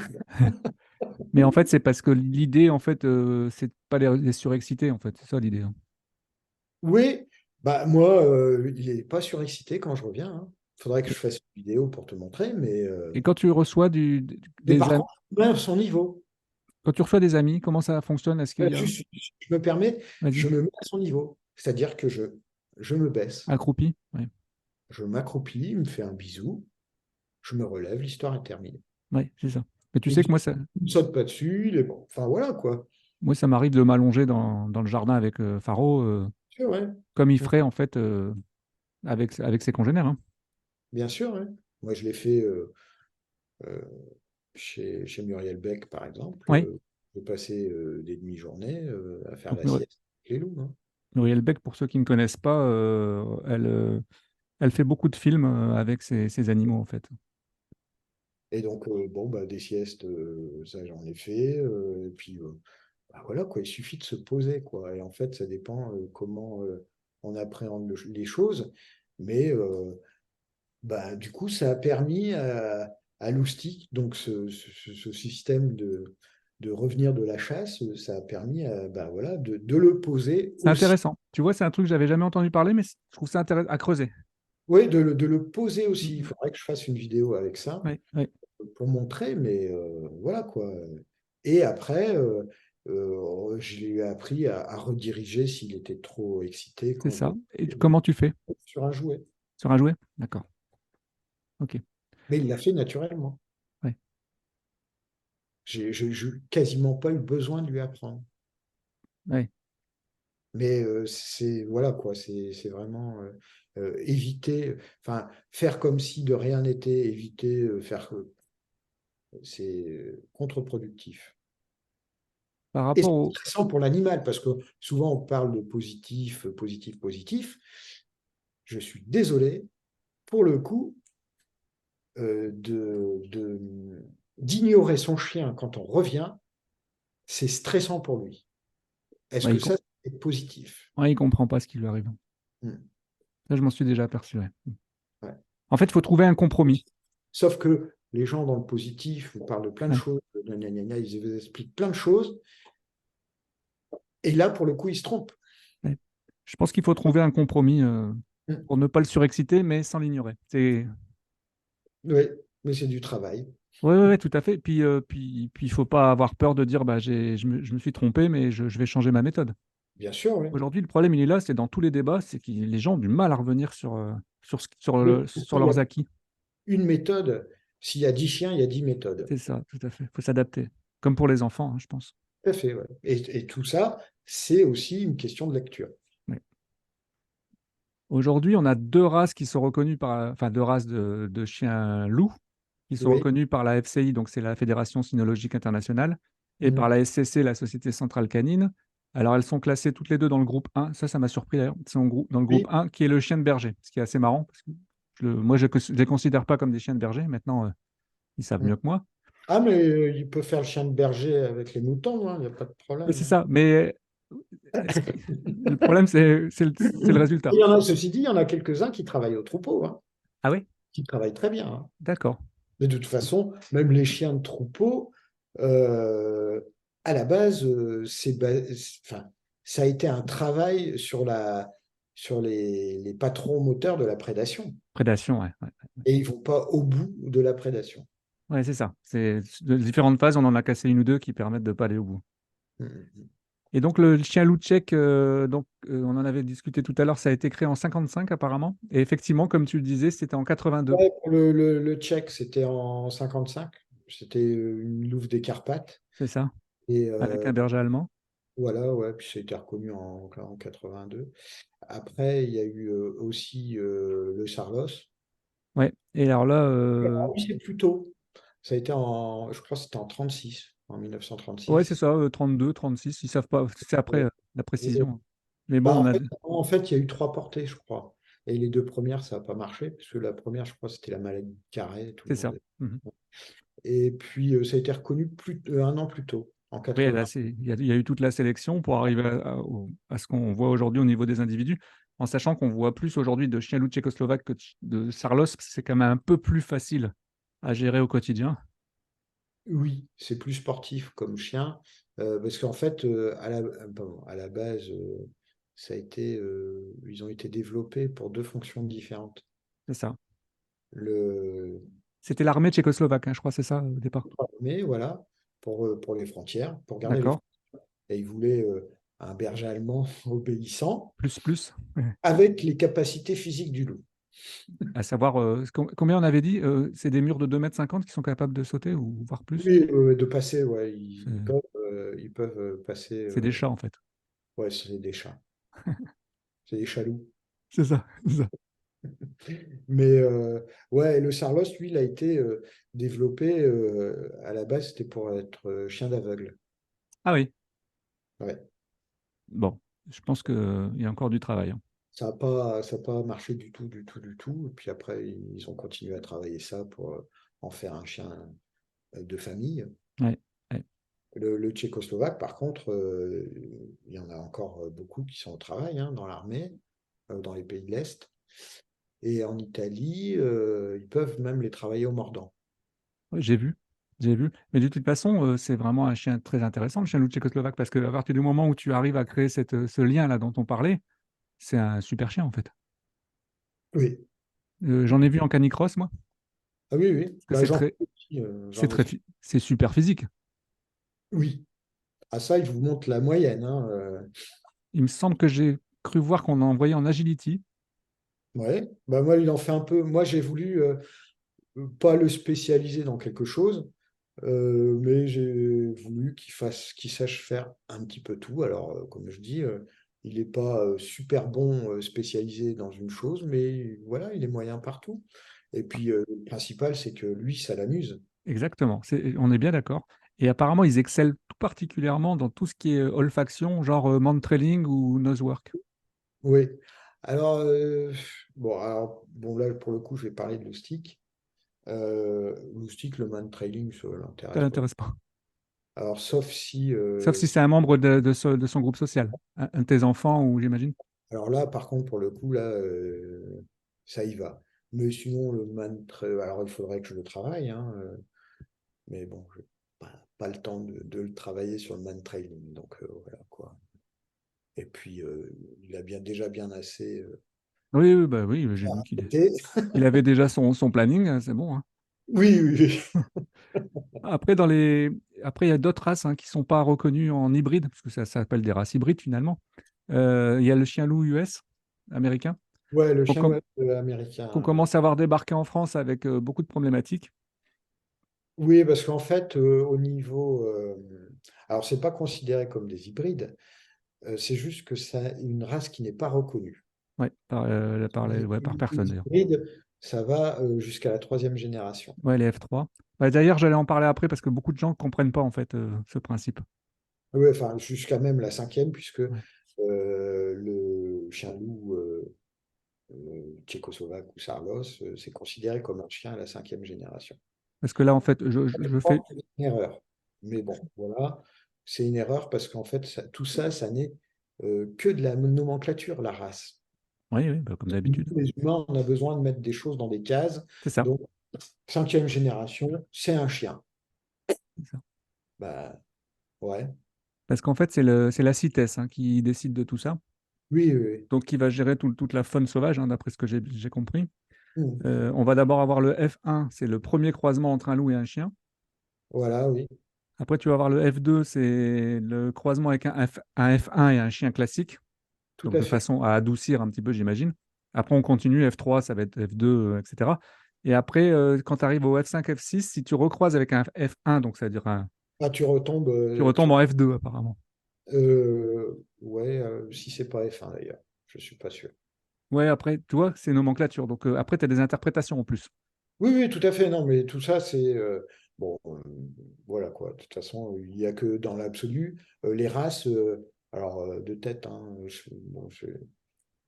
Mais en fait, c'est parce que l'idée, en fait, c'est de pas les surexciter, en fait. C'est ça l'idée, hein. Oui, bah moi, il n'est pas surexcité quand je reviens. Il faudrait que je Et, fasse une vidéo pour te montrer, et quand tu reçois mais des par amis, contre, même son niveau. quand tu reçois des amis, comment ça fonctionne? Est-ce qu'il y a... Juste, je me permets, Vas-y, je me mets à son niveau. C'est-à-dire que je me baisse, accroupi. Ouais. je m'accroupis, il me fait un bisou, je me relève, l'histoire est terminée. Ouais, c'est ça. Mais tu Il sais que ne saute pas dessus, il est bon. Enfin voilà quoi. ça m'arrive de m'allonger dans le jardin avec Faro, C'est vrai. comme il ferait, en fait, avec ses congénères, hein. Bien sûr, ouais. Moi, je l'ai fait euh, chez Muriel Beck, par exemple. Oui. Je passais des demi-journées à faire Donc, la sieste avec les loups, hein. Muriel Beck, pour ceux qui ne connaissent pas, elle fait beaucoup de films avec ses animaux, en fait. Et donc, bon, bah, des siestes, ça j'en ai fait. Et puis, bah, voilà, quoi, il suffit de se poser, quoi. Et en fait, ça dépend comment on appréhende les choses. Mais bah, du coup, ça a permis à Loustic, donc ce système de revenir de la chasse, ça a permis bah, voilà, de le poser C'est aussi. intéressant. Tu vois, c'est un truc que j'avais jamais entendu parler, mais je trouve ça intéressant à creuser. Oui, de le poser aussi. Il Mhm. faudrait que je fasse une vidéo avec ça Oui, oui, pour montrer, mais voilà quoi. Et après, je lui ai appris à rediriger s'il était trop excité c'est quand je ça. le Et comment tu fais? sur un jouet. Sur un jouet? D'accord. OK. Mais il l'a fait naturellement. Ouais. J'ai quasiment pas eu besoin de lui apprendre. Ouais. Mais c'est voilà quoi, c'est vraiment éviter, enfin faire comme si de rien n'était, éviter faire, c'est contre-productif. Par Et rapport c'est au... stressant pour l'animal parce que souvent on parle de positif, positif, positif. Je suis désolé, pour le coup, d'ignorer son chien quand on revient, c'est stressant pour lui. Est-ce Ouais, que ça, c'est positif? ouais, il comprend pas ce qui lui arrive. Hmm. Ça, je m'en suis déjà aperçu. Ouais. Ouais. En fait, il faut trouver un compromis. Sauf que les gens dans le positif vous parlent de plein de Ouais. choses, gna, gna, gna, ils vous expliquent plein de choses, et là, pour le coup, ils se trompent. Ouais. Je pense qu'il faut trouver un compromis Hmm. pour ne pas le surexciter, mais sans l'ignorer. C'est... Oui, mais c'est du travail. Oui, ouais, ouais, tout à fait. Puis, il faut pas avoir peur de dire, bah, je me suis trompé, mais je vais changer ma méthode. Bien sûr, oui. Aujourd'hui, le problème, il est là, c'est dans tous les débats, c'est que les gens ont du mal à revenir sur Il y a leurs acquis. une méthode. S'il y a 10 chiens, il y a 10 méthodes. C'est ça, tout à fait. Il faut s'adapter. Comme pour les enfants, hein, je pense. Tout à fait, ouais. Et tout ça, c'est aussi une question de lecture. Ouais. Aujourd'hui, on a deux races qui sont reconnues par, enfin, deux races de chiens loups qui sont Oui. reconnues par la FCI, donc c'est la Fédération Cynologique Internationale, et par Mhm. la SCC, la Société Centrale Canine. Alors, elles sont classées toutes les deux dans le groupe 1. Ça m'a surpris d'ailleurs. Elles sont dans le groupe Oui. 1, qui est le chien de berger, ce qui est assez marrant, parce que moi, je ne les considère pas comme des chiens de berger. Maintenant, ils savent Mhm. mieux que moi. Ah, mais il peut faire le chien de berger avec les moutons, hein, il n'y a pas de Mais problème, c'est hein. ça. Mais le problème, c'est le résultat. Il y en a, ceci dit, il y en a quelques-uns qui travaillent au troupeau, hein, Ah oui? qui travaillent très bien, hein. D'accord. Mais de toute façon, même les chiens de troupeau, euh, à la base, enfin, ça a été un travail sur les patrons moteurs de la prédation. Prédation, ouais. Ouais, Et ils ne vont pas au bout de la prédation. ouais, c'est ça. C'est de différentes phases, on en a cassé une ou deux qui permettent de ne pas aller au bout. Mhm. Et donc le chien loup tchèque, on en avait discuté tout à l'heure, ça a été créé en 55 apparemment. Et effectivement, comme tu le disais, c'était en 82. Ouais, pour le Tchèque, c'était en 55. C'était une louve des Carpates. C'est ça, Et avec un berger allemand. voilà, ouais, puis ça a été reconnu en 82. Après, il y a eu aussi le Sarlos. Ouais. Et alors là, Ah oui, c'est plus tôt. Ça a été je crois que c'était en 36, en ouais, c'est 1936. ça, 32, 36, ils savent pas, c'est après Ouais. la Et, précision. Mais bah, bon, on a, en fait, il y a eu trois portées, je crois. Et les deux premières, ça n'a pas marché, parce que la première, je crois, c'était la maladie de Carré, tout c'est le ça. monde. Mhm. Et puis, ça a été reconnu un an plus tôt, en Oui, là, 80. il y a eu toute la sélection pour arriver à ce qu'on voit aujourd'hui au niveau des individus, en sachant qu'on voit plus aujourd'hui de chiens loups tchécoslovaques que de sarlos, parce que c'est quand même un peu plus facile à gérer au quotidien. Oui, c'est plus sportif comme chien, parce qu'en fait, pardon, à la base, ils ont été développés pour deux fonctions différentes. C'est ça. Le C'était l'armée tchécoslovaque, hein, je crois, c'est ça au départ. Mais voilà, pour les frontières, pour garder les D'accord. frontières. Et ils voulaient un berger allemand obéissant, Plus, plus. Ouais. avec les capacités physiques du loup. À savoir, combien on avait dit c'est des murs de 2,50 m qui sont capables de sauter, ou voire plus. Oui, de passer, ouais, C'est ils peuvent passer. c'est des chats, en fait. Ouais, c'est des chats, c'est des chats-loups. C'est ça. C'est ça. Mais ouais, le Sarlos, lui, il a été développé à la base, c'était pour être chien d'aveugle. Ah oui. Ouais. Bon, je pense qu'il y a encore du travail, hein. Ça a pas marché du tout, du tout, du tout. Et puis après, ils ont continué à travailler ça pour en faire un chien de famille. Ouais, ouais, Le tchécoslovaque, par contre, il y en a encore beaucoup qui sont au travail, hein, dans l'armée, dans les pays de l'Est. Et en Italie, ils peuvent même les travailler au mordant. ouais, j'ai vu. J'ai vu. Mais de toute façon, c'est vraiment un chien très intéressant, le chien loup tchécoslovaque, parce qu'à partir du moment où tu arrives à créer ce lien-là dont on parlait, c'est un super chien, en fait. Oui, J'en ai vu en canicross, moi, ah oui, oui. parce que Bah, j'en fais aussi, j'en ai fait. c'est super physique. Oui. À ça, il vous montre la moyenne, hein, Il me semble que j'ai cru voir qu'on a envoyé en agility. ouais. Bah, moi, il en fait un peu. Moi, j'ai voulu pas le spécialiser dans quelque chose. Mais j'ai voulu qu'il sache faire un petit peu tout. Alors, comme je dis, il n'est pas super bon spécialisé dans une chose, mais voilà, il est moyen partout. Et puis, le principal, c'est que lui, ça l'amuse. Exactement, on est bien d'accord. Et apparemment, ils excellent tout particulièrement dans tout ce qui est olfaction, genre mount-trailing ou nosework. Oui. Alors, bon, là, pour le coup, je vais parler de Loustic. Loustic, le man trailing, ça ne Ça l'intéresse pas. l'intéresse pas. Alors, sauf si, Sauf si c'est un membre de son groupe social, un de tes enfants, ou j'imagine. alors là, par contre, pour le coup, là, ça y va. Mais sinon, alors il faudrait que je le travaille, hein, mais bon, je n'ai pas le temps de le travailler sur le man trailing. Donc, voilà quoi. Et puis, il a déjà bien assez Oui, oui, bah oui, j'ai vu été. il avait déjà son planning, c'est bon, hein. Oui, oui, oui. Après, Après, il y a d'autres races qui ne sont pas reconnues en hybride, parce que ça s'appelle des races hybrides finalement. Il y a le chien loup US américain, Ouais, le qu'on chien com- ouest américain. qu'on commence à voir débarquer en France avec beaucoup de problématiques. Oui, parce qu'en fait, au niveau. Alors, c'est pas considéré comme des hybrides, c'est juste que c'est une race qui n'est pas reconnue. Ouais, ouais, par Les personne d'ailleurs. hybrides, ça va jusqu'à la troisième génération. Ouais, les F3. Ouais, d'ailleurs, j'allais en parler après parce que beaucoup de gens ne comprennent pas en fait ce principe. Oui, enfin, jusqu'à même la cinquième, puisque Ouais. le chien loup tchécoslovaque ou Sarlos, c'est considéré comme un chien à la cinquième génération. Parce que là, en fait, Je je pense fais. que c'est une erreur. Mais bon, voilà, c'est une erreur parce qu'en fait, tout ça, ça n'est que de la nomenclature, la race. Oui, oui, bah, comme Nous, d'habitude. les humains, on a besoin de mettre des choses dans des cases. C'est ça. Donc, cinquième génération, c'est un chien. C'est ça. Bah, ouais. Parce qu'en fait, c'est la CITES qui décide de tout ça. Oui, oui, Donc, qui va gérer toute la faune sauvage, d'après ce que j'ai compris. oui. On va d'abord avoir le F1, c'est le premier croisement entre un loup et un chien. Voilà, oui, Après, tu vas avoir le F2, c'est le croisement avec un F1 et un chien classique. tout Donc à de fait. façon à adoucir un petit peu, j'imagine. Après, on continue, F3, ça va être F2, etc. Et après, quand tu arrives au F5, F6, si tu recroises avec un F1, donc c'est-à-dire Ah, tu retombes. tu retombes en F2 apparemment. Ouais, si c'est pas F1 d'ailleurs, je suis pas sûr. Ouais, après, tu vois, c'est nomenclature. Donc après, tu as des interprétations en plus. Oui, oui, tout à fait. Non, mais tout ça, c'est bon, voilà quoi. De toute façon, il n'y a que dans l'absolu les races. Alors de tête, hein,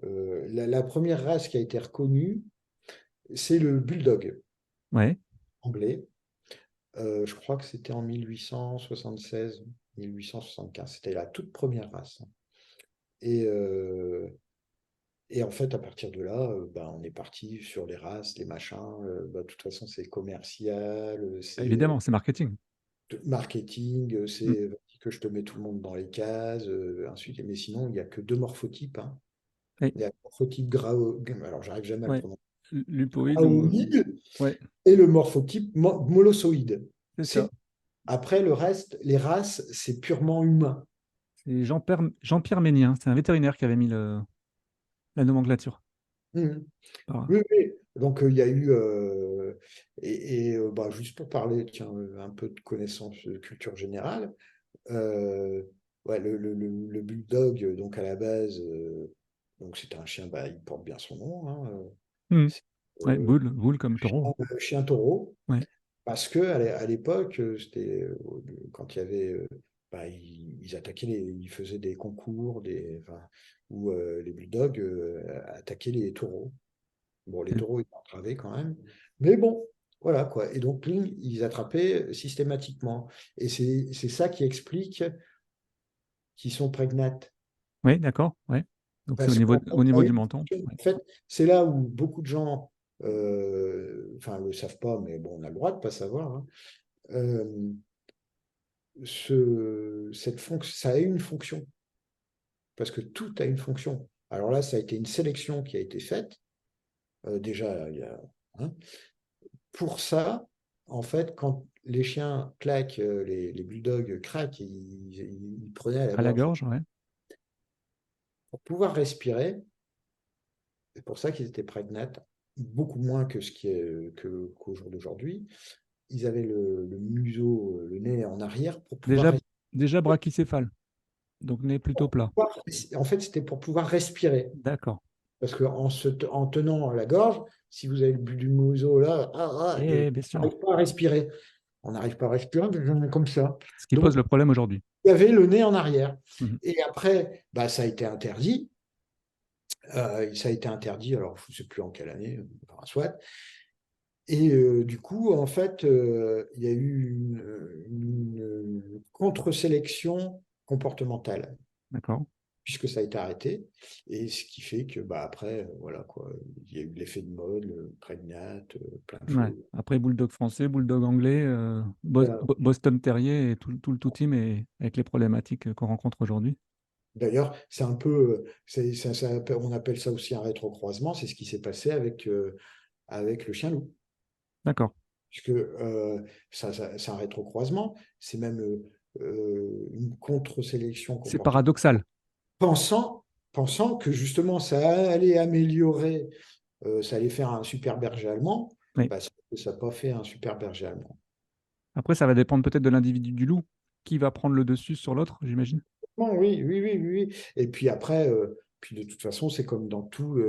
la première race qui a été reconnue, c'est le bulldog Ouais, anglais. Je crois que c'était en 1876, 1875. C'était la toute première race. Et, euh, Et en fait, à partir de là, bah, on est parti sur les races, les machins. Bah, de toute façon, c'est commercial, c'est évidemment, c'est marketing. marketing, Mm. c'est que je te mets tout le monde dans les cases, ainsi de suite. Mais sinon, il n'y a que deux morphotypes, hein. Oui, Il y a le morphotype alors j'arrive jamais à le ouais. prononcer, Lupoïde ou. graoïde Ouais, et le morphotype molossoïde. c'est C'est ça. Après, le reste, les races, c'est purement humain. C'est Jean-Pierre Ménien, c'est un vétérinaire qui avait mis la nomenclature. Mhm. Par- Oui, oui. Donc, il y a eu, bah, juste pour parler, tiens, un peu de connaissance de culture générale, euh, ouais, le bulldog, donc à la base, donc c'est un chien, bah, il porte bien son nom, hein, Mm. c'est Ouais, euh, boule comme taureau. chien taureau, Ouais. parce que à l'époque, c'était quand il y avait, bah, ils attaquaient ils faisaient des concours, enfin, où les bulldogs attaquaient les taureaux. Bon, les Et taureaux étaient entravés quand même. Mais bon, voilà quoi. Et donc, ils attrapaient systématiquement. Et c'est ça qui explique qu'ils sont prégnates. Oui, d'accord. Ouais. Donc c'est Parce qu'en au fait, niveau du menton. Ouais. en fait, c'est là où beaucoup de gens, enfin, le savent pas, mais bon, on a le droit de pas savoir, hein. Euh, ça a une fonction. Parce que tout a une fonction. Alors là, ça a été une sélection qui a été faite. Déjà, il y a, hein. Pour ça, en fait, quand les chiens claquent, les bulldogs craquent, ils prenaient à la À la gorge. gorge, ouais. Pour pouvoir respirer, c'est pour ça qu'ils étaient prégnates, beaucoup moins que ce qui est qu'au jour d'aujourd'hui. ils avaient le museau, le nez en arrière pour pouvoir Déjà, respirer. déjà brachycéphale, donc nez plutôt plat. En fait, c'était pour pouvoir respirer. D'accord. Parce en tenant la gorge, si vous avez le but du museau là, Et bien on sûr. n'arrive pas à respirer. On n'arrive pas à respirer comme ça. Ce qui Donc, pose le problème aujourd'hui. il y avait le nez en arrière. Mhm. Et après, bah, ça a été interdit. Ça a été interdit, alors je ne sais plus en quelle année, enfin, soit. Et du coup, en fait, il y a eu une contre-sélection comportementale, D'accord. puisque ça a été arrêté. Et ce qui fait que, bah, après, voilà, quoi, il y a eu l'effet de mode, le prégnat, plein de Ouais. choses. Après, bulldog français, bulldog anglais, Voilà. Boston Terrier et tout team et avec les problématiques qu'on rencontre aujourd'hui. D'ailleurs, c'est un peu, on appelle ça aussi un rétrocroisement, c'est ce qui s'est passé avec le chien-loup. D'accord. Puisque c'est un rétrocroisement, c'est même une contre-sélection C'est comportementale, paradoxal. pensant, pensant que justement ça allait améliorer, ça allait faire un super berger allemand, Oui. bah, ça n'a pas fait un super berger allemand. Après, ça va dépendre peut-être de l'individu du loup. Qui va prendre le dessus sur l'autre, j'imagine. Non, oui, oui, oui, oui, oui. Et puis après, puis de toute façon, c'est comme dans tout,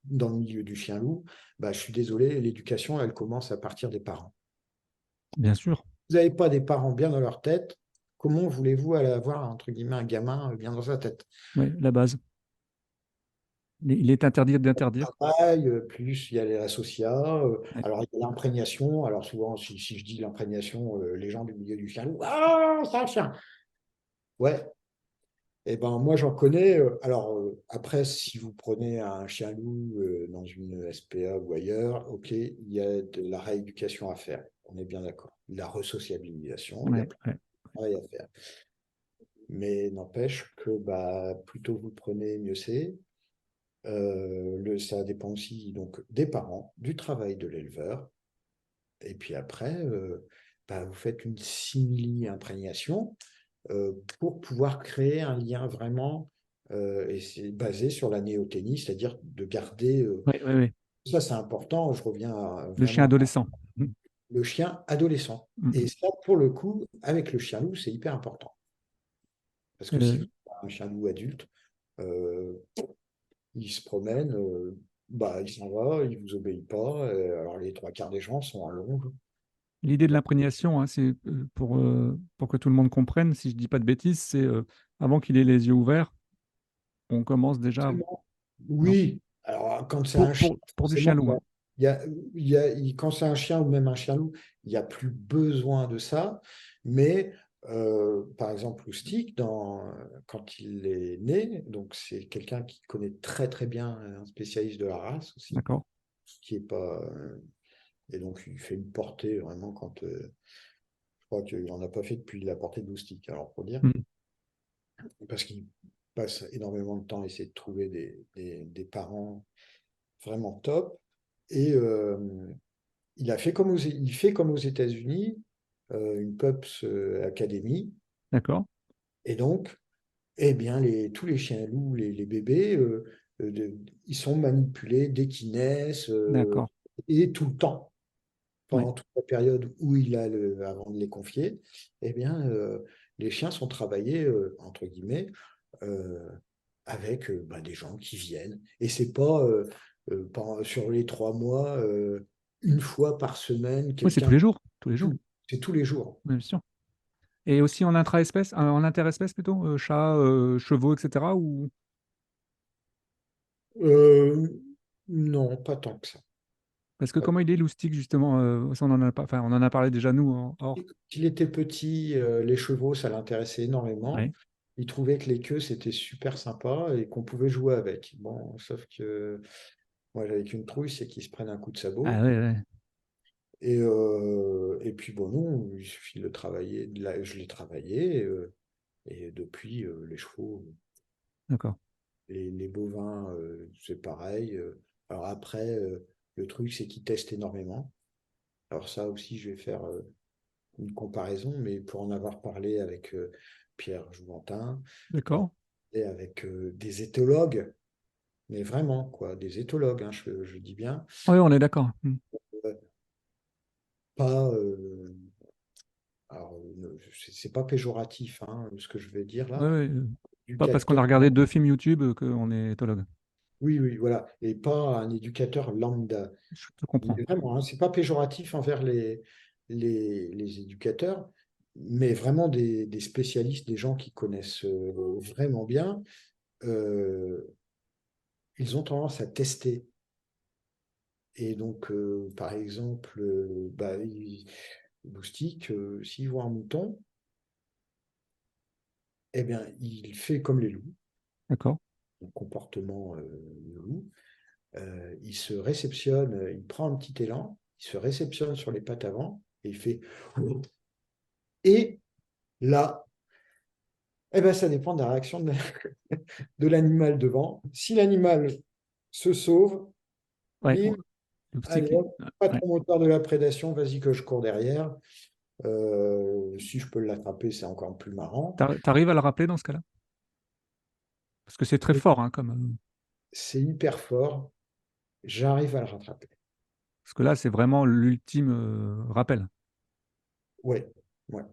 dans le milieu du chien-loup, bah, je suis désolé, l'éducation, elle commence à partir des parents. Bien sûr. Vous n'avez pas des parents bien dans leur tête, comment voulez-vous aller avoir, entre guillemets, un gamin bien dans sa tête? Oui, la base. Il est interdit d'interdire. Travail, plus il y a les associats. Ouais. Alors, il y a l'imprégnation. Alors, souvent, si je dis l'imprégnation, les gens du milieu du chien, ah, c'est un chien. Ouais. Eh ben, moi, j'en connais. Alors, après, si vous prenez un chien-loup dans une SPA ou ailleurs, OK, il y a de la rééducation à faire. On est bien d'accord. La resociabilisation, il y a Ouais, plein ouais. de travail à faire. Mais n'empêche que bah, plutôt vous le prenez, mieux c'est. Ça dépend aussi donc, des parents, du travail de l'éleveur. Et puis après, bah, vous faites une simili-imprégnation pour pouvoir créer un lien vraiment, et c'est basé sur la néoténie, c'est-à-dire de garder, Ouais, ouais, ouais. ça c'est important, je reviens Le chien vraiment à adolescent. Mm. le chien adolescent. Et Mm. ça, pour le coup, avec le chien loup, c'est hyper important. Parce que si Euh, vous avez un chien loup adulte, euh, il se promène, bah, il s'en va, il vous obéit pas. Alors les trois quarts des gens sont à l'ombre. L'idée de l'imprégnation, hein, c'est pour que tout le monde comprenne, si je dis pas de bêtises, c'est avant qu'il ait les yeux ouverts, on commence déjà. Non, Oui, alors quand c'est un chien, pour du chien forcément, loup, hein. quand c'est un chien ou même un chien loup, il n'y a plus besoin de ça. Mais par exemple, Loustic, quand il est né, donc c'est quelqu'un qui connaît très très bien, un spécialiste de la race aussi, D'accord. qui est pas. Et donc il fait une portée vraiment je crois qu'il n'en a pas fait depuis la portée de Loustic, alors pour dire. Mm. Parce qu'il passe énormément de temps à essayer de trouver des parents vraiment top. Et il fait comme aux États-Unis, une PUPS Academy. D'accord. Et donc, eh bien, tous les chiens loups, les bébés, ils sont manipulés dès qu'ils naissent D'accord. et tout le temps. Ouais. Pendant toute la période où il a avant de les confier, eh bien, les chiens sont travaillés, entre guillemets, euh, avec bah, des gens qui viennent. Et c'est pas sur les 3 mois, une fois par semaine, Oui, c'est tous quelqu'un. les jours. Tous les jours. C'est tous les jours. Oui, bien sûr. Et aussi en intra-espèce, en interespèce plutôt, chats, chevaux, etc. Ou... Euh, non, pas tant que ça. Parce que Pas- comment il est loustique, justement, ça, on en a pas... enfin, on en a parlé déjà, nous, hors. Quand il était petit, les chevaux, ça l'intéressait énormément. Ouais. Il trouvait que les queues, c'était super sympa et qu'on pouvait jouer avec. Bon, sauf que moi, j'avais qu'une trouille, c'est qu'ils se prennent un coup de Ah sabot. ouais, ouais. Et puis, bon, non, il suffit de le travailler. Je l'ai travaillé. Et depuis, les chevaux, D'accord. les bovins, c'est pareil. Alors après, le truc, c'est qu'ils testent énormément. Alors ça aussi, je vais faire une comparaison, mais pour en avoir parlé avec Pierre Jouventin, D'accord. et avec des éthologues, mais vraiment, quoi, des éthologues, hein, je dis bien. Oui, on est d'accord. Mm. Euh, pas, alors, c'est pas péjoratif, hein, ce que je vais dire Ouais, là. ouais, pas parce qu'on Éducateur, a regardé 2 films YouTube qu'on est éthologue. oui, oui, voilà, et pas un éducateur lambda. Je te comprends. Mais vraiment, hein, c'est pas péjoratif envers les éducateurs, mais vraiment des spécialistes, des gens qui connaissent vraiment bien. euh, Ils ont tendance à tester. Et donc, par exemple, Loustic, s'il voit un mouton, eh bien, il fait comme les loups, D'accord. le comportement de loup. Il se réceptionne, il prend un petit élan, il se réceptionne sur les pattes avant et il fait. Et là, eh ben, ça dépend de la réaction de l'animal devant. Si l'animal se sauve, Ouais, bim, le allez stick. hop, pas Ouais. trop moteur de la prédation, vas-y que je cours derrière. Si je peux l'attraper, c'est encore plus marrant. T'arrives à le rappeler dans ce cas-là? Parce que c'est très fort, hein, comme, C'est hyper fort, j'arrive à le rattraper. parce que là, c'est vraiment l'ultime rappel. Ouais, ouais.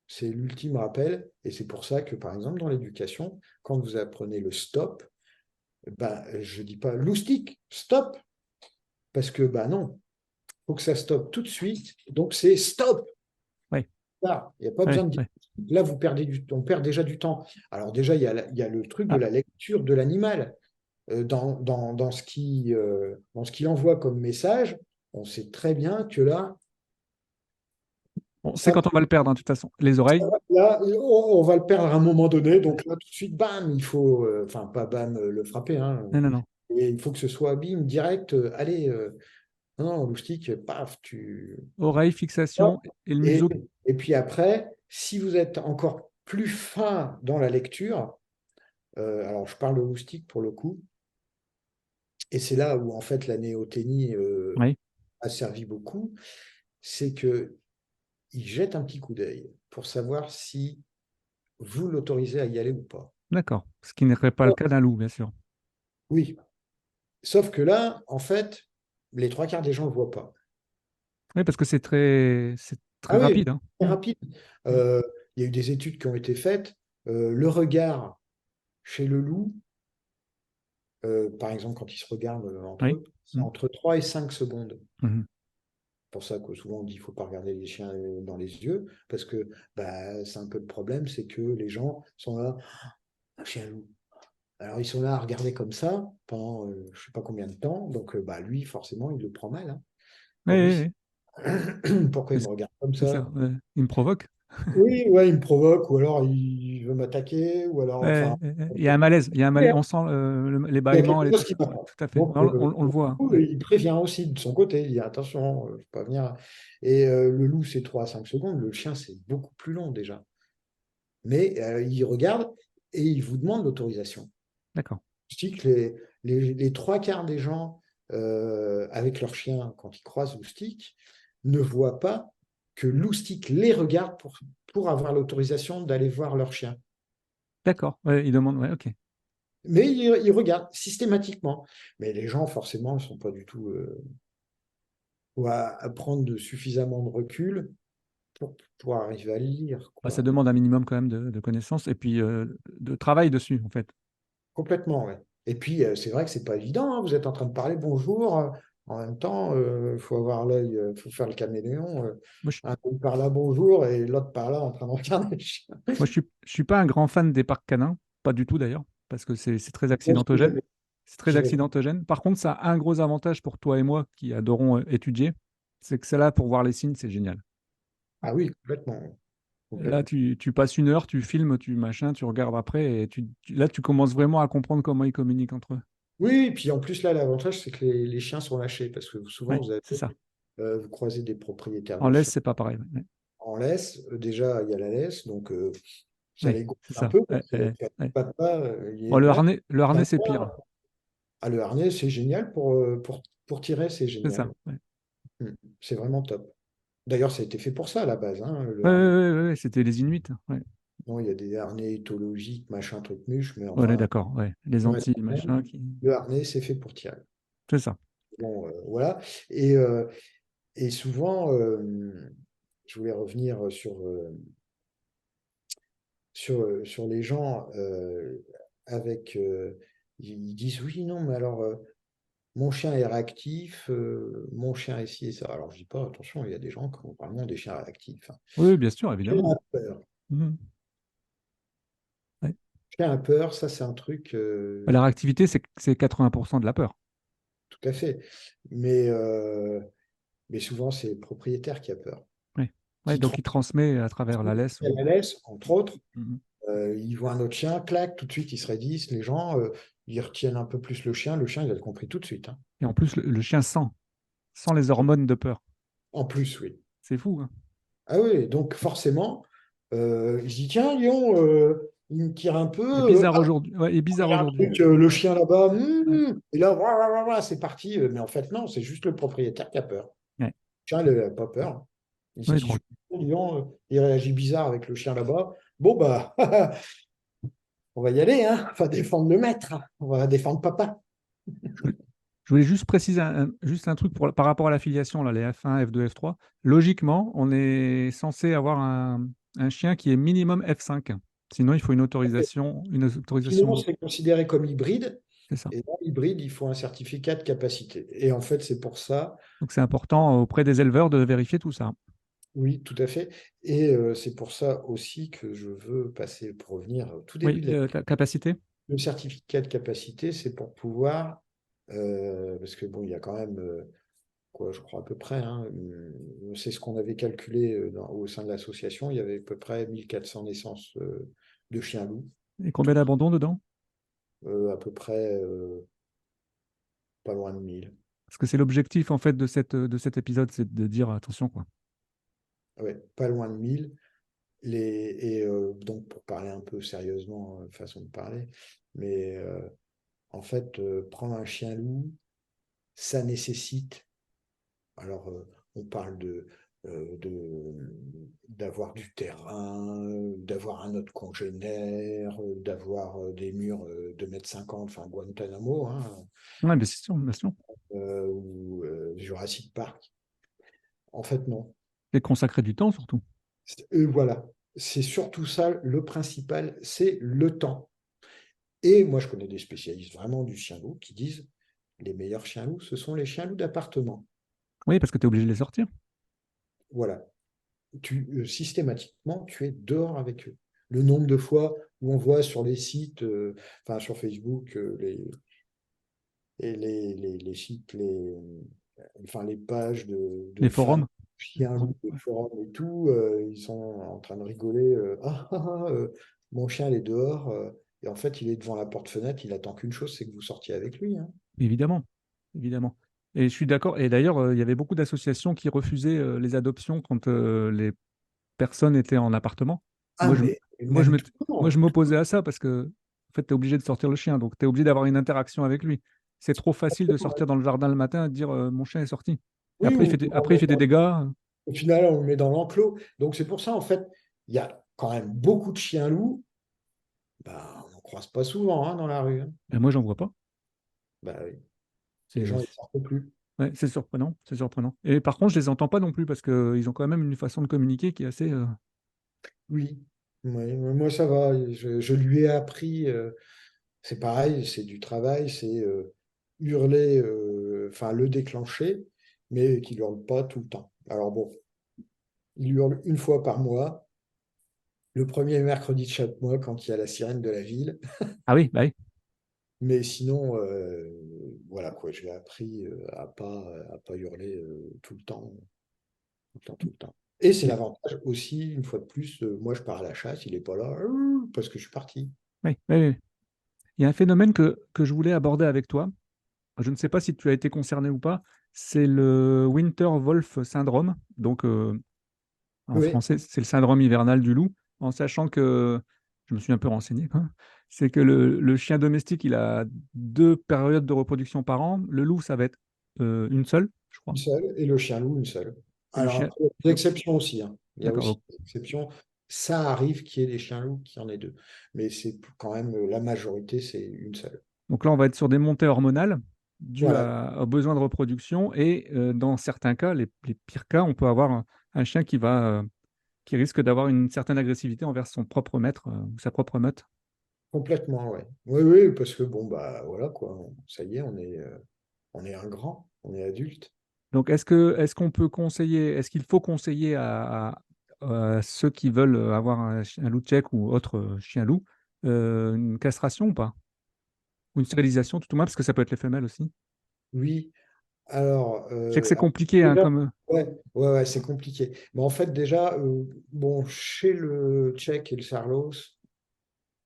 C'est l'ultime rappel, et c'est pour ça que, par exemple, dans l'éducation, quand vous apprenez le stop, ben, je dis pas loustic, stop, parce que ben non, il faut que ça stoppe tout de suite. Donc c'est stop. Oui, Là, il n'y a pas oui, besoin de dire. oui. Là, vous perdez du temps, on perd déjà du temps. Alors déjà, il y a le truc de Ah, la lecture de l'animal. Dans ce qu'il envoie comme message, on sait très bien que là, on sait ça, quand on va le perdre, hein, de toute façon. Les oreilles? là, on va le perdre à un moment donné. Donc là, tout de suite, bam, il faut, enfin, pas bam, le frapper, hein, Non, non, non. et il faut que ce soit bim, direct, allez, non, non, loustic, paf, tu. Oreille, fixation Hop. et le Et, museau. et puis après, si vous êtes encore plus fin dans la lecture, alors je parle de loustic pour le coup, et c'est là où en fait la néoténie Oui, a servi beaucoup, c'est que il jette un petit coup d'œil pour savoir si vous l'autorisez à y aller ou pas. d'accord. Ce qui n'est pas le cas d'un loup, bien sûr. Oui, sauf que là, en fait, les trois quarts des gens ne le voient pas. Oui, parce que c'est très Ah oui, rapide, hein. c'est rapide. Mm. Euh, il y a eu des études qui ont été faites. Le regard chez le loup, par exemple, quand ils se regardent entre Oui. eux, c'est Mm. entre 3 et 5 secondes. Mhm. C'est pour ça que souvent on dit qu'il ne faut pas regarder les chiens dans les yeux, parce que bah, c'est un peu le problème, c'est que les gens sont là, un chien loup. Alors ils sont là à regarder comme ça pendant je ne sais pas combien de temps, donc bah, lui, forcément, il le prend mal, hein. Oui, Pour lui, oui, oui. pourquoi il C'est me regarde comme c'est ça. ça? Ouais. Il me provoque. Oui, ouais, il me provoque, ou alors il veut m'attaquer, ou alors, enfin, Ouais, il y a un malaise. Il y a un malaise. On sent les il y a bâillements, quelque les chose trucs. qui va Ouais, pas. tout à fait. Donc, On le voit, du hein. coup, Ouais. il prévient aussi de son côté. Il dit attention, je ne peux pas venir. Et le loup, c'est 3 à 5 secondes. Le chien, c'est beaucoup plus long déjà. Mais il regarde et il vous demande l'autorisation. D'accord. Je dis que les trois quarts des gens avec leur chien, quand ils croisent Loustic, ne voient pas que Loustic les regarde pour avoir l'autorisation d'aller voir leur chien. D'accord. Ouais, il demande. Ouais, ok. Mais ils regardent systématiquement. Mais les gens, forcément, ne sont pas du tout. Faut prendre suffisamment de recul pour arriver à le lire, Bah, ça quoi. demande un minimum quand même de connaissances et puis de travail dessus, en fait. Complètement, ouais. Et puis, c'est vrai que c'est pas évident, hein. Vous êtes en train de parler bonjour. En même temps, il faut avoir l'œil, il faut faire le caméléon. Moi, je, Un coup par là, bonjour, et l'autre par là, en train de regarder le chien. je suis pas un grand fan des parcs canins, pas du tout d'ailleurs, parce que c'est très Moi, accidentogène. C'est très j'irai- accidentogène. Par contre, ça a un gros avantage pour toi et moi qui adorons étudier, c'est que c'est là pour voir les signes, c'est génial. Ah oui, complètement. Là, Complètement. tu passes 1 heure, tu filmes, tu machin, tu regardes après, et là, tu commences vraiment à comprendre comment ils communiquent entre eux. Oui, et puis en plus, là, l'avantage, c'est que les chiens sont lâchés, parce que souvent, Oui, vous avez, c'est ça. vous croisez des propriétaires En de laisse, chiens c'est pas pareil. Ouais. en laisse. Déjà, il y a la laisse, donc ça Oui, les gonfle c'est un ça. peu, Ouais, parce ouais, que ouais. papa, Bon, voilà. le harnais, c'est pire. Ah, le harnais, c'est génial pour tirer, c'est C'est ça. génial. Ouais. Mm. C'est vraiment top. D'ailleurs, ça a été fait pour ça à la base, hein, le Ouais, ouais, harnais. ouais, ouais, c'était les Inuits. Ouais. Bon, il y a des harnais éthologiques, machin, truc muche, mais On est enfin, d'accord. Ouais. Les le reste Antilles, du monde, machin, qui. le harnais, c'est fait pour tirer. C'est ça. Bon, voilà. Et Et souvent, je voulais revenir sur les gens avec. Ils disent oui, non, mais alors mon chien est réactif, mon chien est ci et ça. Alors je dis pas, attention, il y a des gens qui ont vraiment des chiens réactifs, hein. Oui, bien sûr, Chien évidemment. a peur. Mhm. Ouais. Chien a peur, ça c'est un truc, La réactivité, c'est 80% de la peur. tout à fait. Mais, euh, mais souvent, c'est le propriétaire qui a peur. Oui. Ouais, Qui donc il transmet à travers la laisse. la laisse, entre autres, Mhm. il voit un autre chien, clac, tout de suite, ils se raidissent. Les gens, ils retiennent un peu plus le chien, il a compris tout de suite, hein. Et en plus, le chien sent les hormones de peur. En plus, oui. C'est fou, hein. Ah oui, donc forcément, il se dit, tiens, Lyon, il me tire un Il est peu. bizarre aujourd'hui. Ouais, il est bizarre Il y a un aujourd'hui. truc, le chien là-bas, Ouais. et là, c'est parti. Mais en fait, non, c'est juste le propriétaire qui a peur. Ouais. Le chien, il n'a pas peur. Il se Ouais, dit, donc, Lyon, il réagit bizarre avec le chien là-bas. Bon, bah, on va y aller, hein. On va défendre le maître, hein. On va défendre papa. je voulais je voulais juste préciser juste un truc par rapport à l'affiliation, là, les F1, F2, F3. Logiquement, on est censé avoir un chien qui est minimum F5. Sinon, il faut une autorisation. Une Sinon, autorisation. c'est considéré comme hybride. C'est ça. Et dans l'hybride, il faut un certificat de capacité. Et en fait, c'est pour ça, Donc, c'est important auprès des éleveurs de vérifier tout ça. oui, tout à fait. Et c'est pour ça aussi que je veux passer, pour revenir au tout début Oui, de la capacité. le certificat de capacité, c'est pour pouvoir, parce que bon, il y a quand même, quoi, je crois à peu près, hein, c'est ce qu'on avait calculé au sein de l'association, il y avait à peu près 1400 naissances de chiens loups, Et combien d'abandons dedans? à peu près pas loin de 1000. Parce que c'est l'objectif, en fait, de cet épisode, c'est de dire attention, quoi. Ouais, pas loin de 1000. Donc, pour parler un peu sérieusement, façon de parler, mais en fait, prendre un chien loup, ça nécessite. Alors, on parle d'avoir du terrain, d'avoir un autre congénère, d'avoir des murs de 2,50 m, enfin Guantanamo, hein, Ouais, bien sûr, bien sûr. ou Jurassic Park. En fait, non. Et consacrer du temps, surtout. Voilà, c'est surtout ça le principal, c'est le temps. Et moi, je connais des spécialistes vraiment du chien loup qui disent les meilleurs chiens loups, ce sont les chiens loups d'appartement. Oui, parce que tu es obligé de les sortir. Voilà. Systématiquement, tu es dehors avec eux. Le nombre de fois où on voit sur les sites, enfin sur Facebook, les sites, enfin les pages de Les fans, forums. chiens, loups, des forums et tout, ils sont en train de rigoler. Mon chien, il est dehors. Et en fait, il est devant la porte-fenêtre, il attend qu'une chose, c'est que vous sortiez avec lui, hein. Évidemment, évidemment. Et je suis d'accord. Et d'ailleurs, il y avait beaucoup d'associations qui refusaient les adoptions quand les personnes étaient en appartement. Ah, Moi, je, mais moi, je même me- tout le moi, monde. je m'opposais à ça parce que, en fait, tu es obligé de sortir le chien. Donc, tu es obligé d'avoir une interaction avec lui. C'est trop facile de sortir dans le jardin le matin et de dire mon chien est sorti. Et Oui, après, il fait des dégâts. au final, on le met dans l'enclos. Donc c'est pour ça, en fait, il y a quand même beaucoup de chiens loups. Bah, on n'en croise pas souvent, hein, dans la rue, hein. Ben, moi, j'en vois pas. Bah, oui. Les C'est gens, ils sortent plus. ouais, c'est surprenant. C'est surprenant. Et par contre, je les entends pas non plus parce qu'ils ont quand même une façon de communiquer qui est assez. Oui. Oui, moi, ça va. Je lui ai appris. C'est pareil, c'est du travail, c'est hurler, enfin le déclencher, mais qu'il hurle pas tout le temps. Alors bon, il hurle une fois par mois, le premier mercredi de chaque mois quand il y a la sirène de la ville. Ah oui, bah oui. Mais sinon, voilà quoi, je l'ai appris à pas hurler tout le temps, tout le temps, tout le temps. Et c'est Et- l'avantage aussi, une fois de plus, moi je pars à la chasse, il n'est pas là, parce que je suis parti. oui, oui, oui. Il y a un phénomène que je voulais aborder avec toi. Je ne sais pas si tu as été concerné ou pas. C'est le Winter Wolf syndrome. Donc, en Oui, français, c'est le syndrome hivernal du loup. En sachant que, je me suis un peu renseigné, quoi. C'est que le chien domestique, il a deux périodes de reproduction par an. Le loup, ça va être une seule, je crois. une seule, et le chien loup, une seule. Et le Alors chien. après, il y a des exceptions aussi, hein. Il y a D'accord. aussi des exceptions. Ça arrive qu'il y ait des chiens loups qui en aient deux. Mais c'est quand même la majorité, c'est une seule. Donc là, on va être sur des montées hormonales. dû Voilà, aux besoins de reproduction. Et dans certains cas, les pires cas, on peut avoir un chien qui risque d'avoir une certaine agressivité envers son propre maître ou sa propre meute. complètement, ouais. Oui, oui, parce que bon, bah voilà, quoi. Ça y est, on est un grand, on est adulte. Donc, est-ce qu'on peut conseiller, est-ce qu'il faut conseiller à ceux qui veulent avoir un loup tchèque ou autre chien loup une castration ou pas? Ou une stérilisation tout au moins, parce que ça peut être les femelles aussi. Oui, alors, Je sais que c'est compliqué, hein, déjà, comme. ouais, ouais, ouais, c'est compliqué. Mais en fait, déjà, bon, chez le Tchèque et le Sarlos,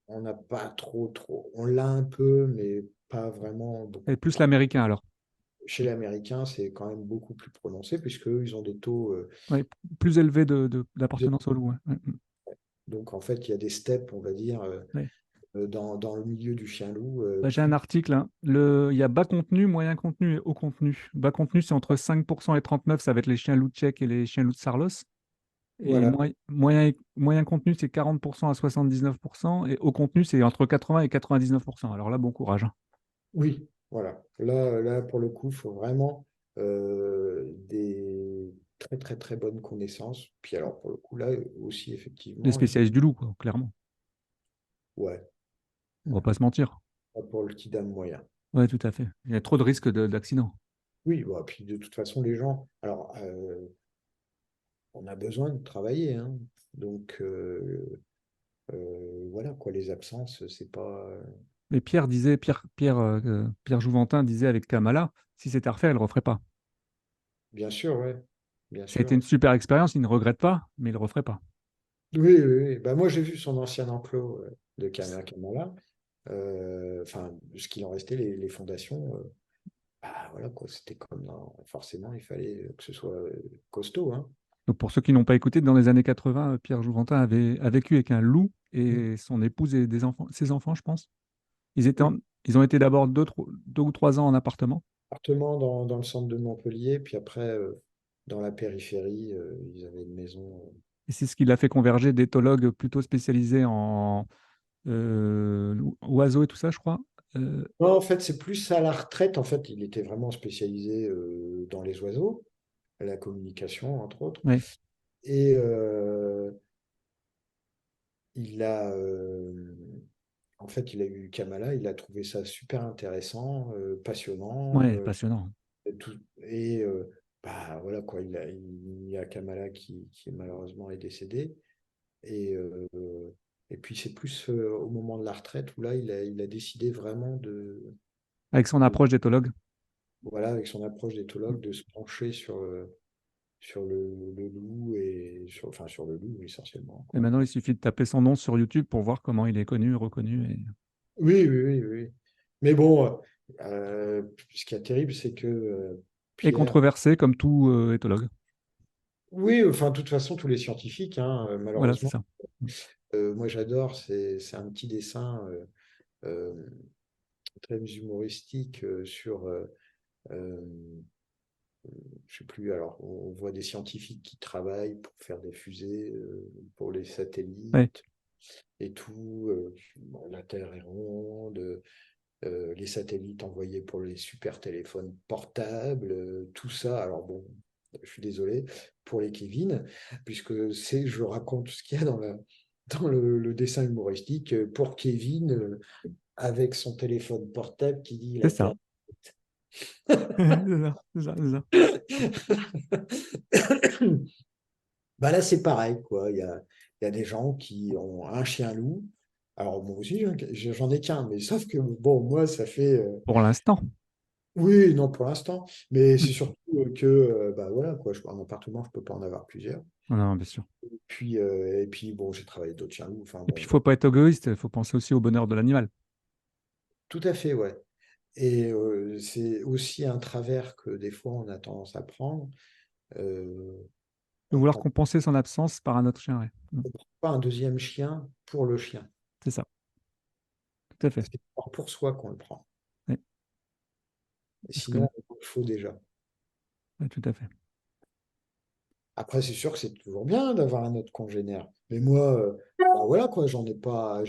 on n'a pas trop. On l'a un peu, mais pas vraiment Et beaucoup. plus l'américain alors. Chez l'Américain, c'est quand même beaucoup plus prononcé, puisque eux, ils ont des taux. Oui, plus élevé De- d'appartenance au loup. Ouais. Donc, en fait, il y a des steps, on va dire, Ouais. dans le milieu du chien loup. Bah, j'ai un article, hein. Il y a bas contenu, moyen contenu et haut contenu. Bas contenu, c'est entre 5% et 39%, ça va être les chiens loups tchèques et les chiens loups de Sarlos. Et Voilà. moyen contenu, c'est 40% à 79%. Et haut contenu, c'est entre 80 et 99%. Alors là, bon courage, hein. Oui, voilà. Là, pour le coup, il faut vraiment des très bonnes connaissances. Puis alors, pour le coup, là aussi, Les effectivement, spécialistes du loup, quoi, clairement. ouais, On va pas se mentir. pas pour le petit dame moyen. Ouais, tout à fait. Il y a trop de risques d'accident. Oui, bah, puis de toute façon, les gens, alors, on a besoin de travailler, hein. Donc, voilà, quoi, les absences, c'est pas. Mais Pierre Jouventin disait avec Kamala, si c'était à refaire, il ne le referait pas. Bien sûr, ouais, bien Ça a été sûr. une super expérience, il ne regrette pas, mais il ne le referait pas. Oui, oui, oui. Bah, moi, j'ai vu son ancien enclos de Kamala. Enfin, ce qu'il en restait, les fondations. Bah, voilà, quoi, c'était comme forcément, il fallait que ce soit costaud, hein. Donc pour ceux qui n'ont pas écouté, dans les années 80, Pierre Jouventin a vécu avec un loup et son épouse et ses enfants, je pense. Ils étaient Oui. ils ont été d'abord 2 ou 3 ans en appartement. Appartement dans le centre de Montpellier, puis après, dans la périphérie, ils avaient une maison. Et c'est ce qui l'a fait converger d'éthologues plutôt spécialisés en oiseaux et tout ça, je crois. Euh, Non, en fait, c'est plus à la retraite. En fait, il était vraiment spécialisé dans les oiseaux, la communication, entre autres. ouais, Et il a, en fait, il a eu Kamala, il a trouvé ça super intéressant, passionnant, ouais, passionnant. bah voilà quoi, il y a Kamala qui malheureusement est décédé. Et, euh, et puis c'est plus au moment de la retraite où là, il a décidé vraiment Avec son de- approche d'éthologue. voilà, avec son approche d'éthologue, de se pencher sur le loup enfin, sur le loup essentiellement, Et quoi. maintenant, il suffit de taper son nom sur YouTube pour voir comment il est connu, reconnu Oui, oui, oui, oui. Mais bon, ce qui est terrible, c'est que et Pierre, controversé comme tout éthologue. oui, enfin, de toute façon, tous les scientifiques, hein, Voilà, c'est malheureusement, ça. moi j'adore, c'est un petit dessin euh, très humoristique sur, euh, je sais plus, alors on voit des scientifiques qui travaillent pour faire des fusées pour les Ouais. satellites et tout. Bon, la Terre est ronde, les satellites envoyés pour les super téléphones portables, tout ça. Alors bon, je suis désolé pour les Kevin, puisque je raconte ce qu'il y a dans le dessin humoristique pour Kevin avec son téléphone portable qui dit C'est la Terre. ça. C'est ça, c'est ça, c'est ça. Bah là, c'est pareil, quoi. Il y a des gens qui ont un chien loup. Alors, moi aussi, j'en ai qu'un, mais sauf que, bon, moi, ça fait. Pour l'instant. Oui, non, pour l'instant. Mais c'est surtout que, bah voilà, quoi. Un appartement, je peux pas en avoir plusieurs. Non, non, bien sûr. Et puis bon, j'ai travaillé d'autres chiens loups. Enfin, Et puis, il bon, ne faut pas être égoïste, il faut penser aussi au bonheur de l'animal. tout à fait, ouais. Et c'est aussi un travers que des fois, on a tendance à prendre. Euh, De on vouloir prend compenser son absence par un autre chien, ouais. pas un deuxième chien pour le chien. C'est ça, tout à fait. C'est pour soi qu'on le prend. Ouais, Et parce que, sinon, il faut déjà. ouais, tout à fait. Après, c'est sûr que c'est toujours bien d'avoir un autre congénère. Mais moi, bah voilà quoi, j'en ai pas.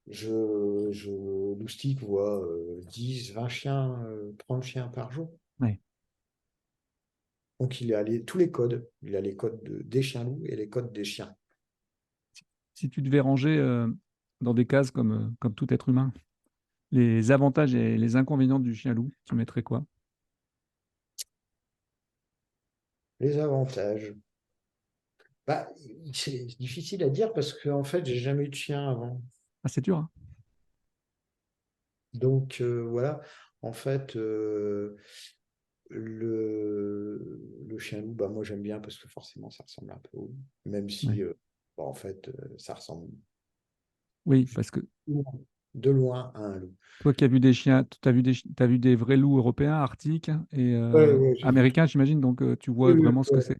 Loustic voit 10, 20 chiens, 30 chiens par jour. Ouais. Donc, il a tous les codes. Il a les codes des chiens loups et les codes des chiens. Si tu devais ranger dans des cases comme tout être humain, les avantages et les inconvénients du chien-loup, tu mettrais quoi? Les avantages. Bah, c'est difficile à dire parce qu'en fait, j'ai jamais eu de chien avant. Ah, c'est dur, hein? Donc, voilà. En fait, le chien loup, bah, moi, j'aime bien parce que forcément, ça ressemble un peu au loup. Même Ouais. si, bah, en fait, ça ressemble Oui, juste parce que de loin à un loup. toi qui as vu des chiens, tu as vu t'as vu des vrais loups européens, arctiques et Ouais, ouais, j'ai vu tout. américains, j'imagine, donc tu vois Oui, oui, vraiment ce que ouais. c'est.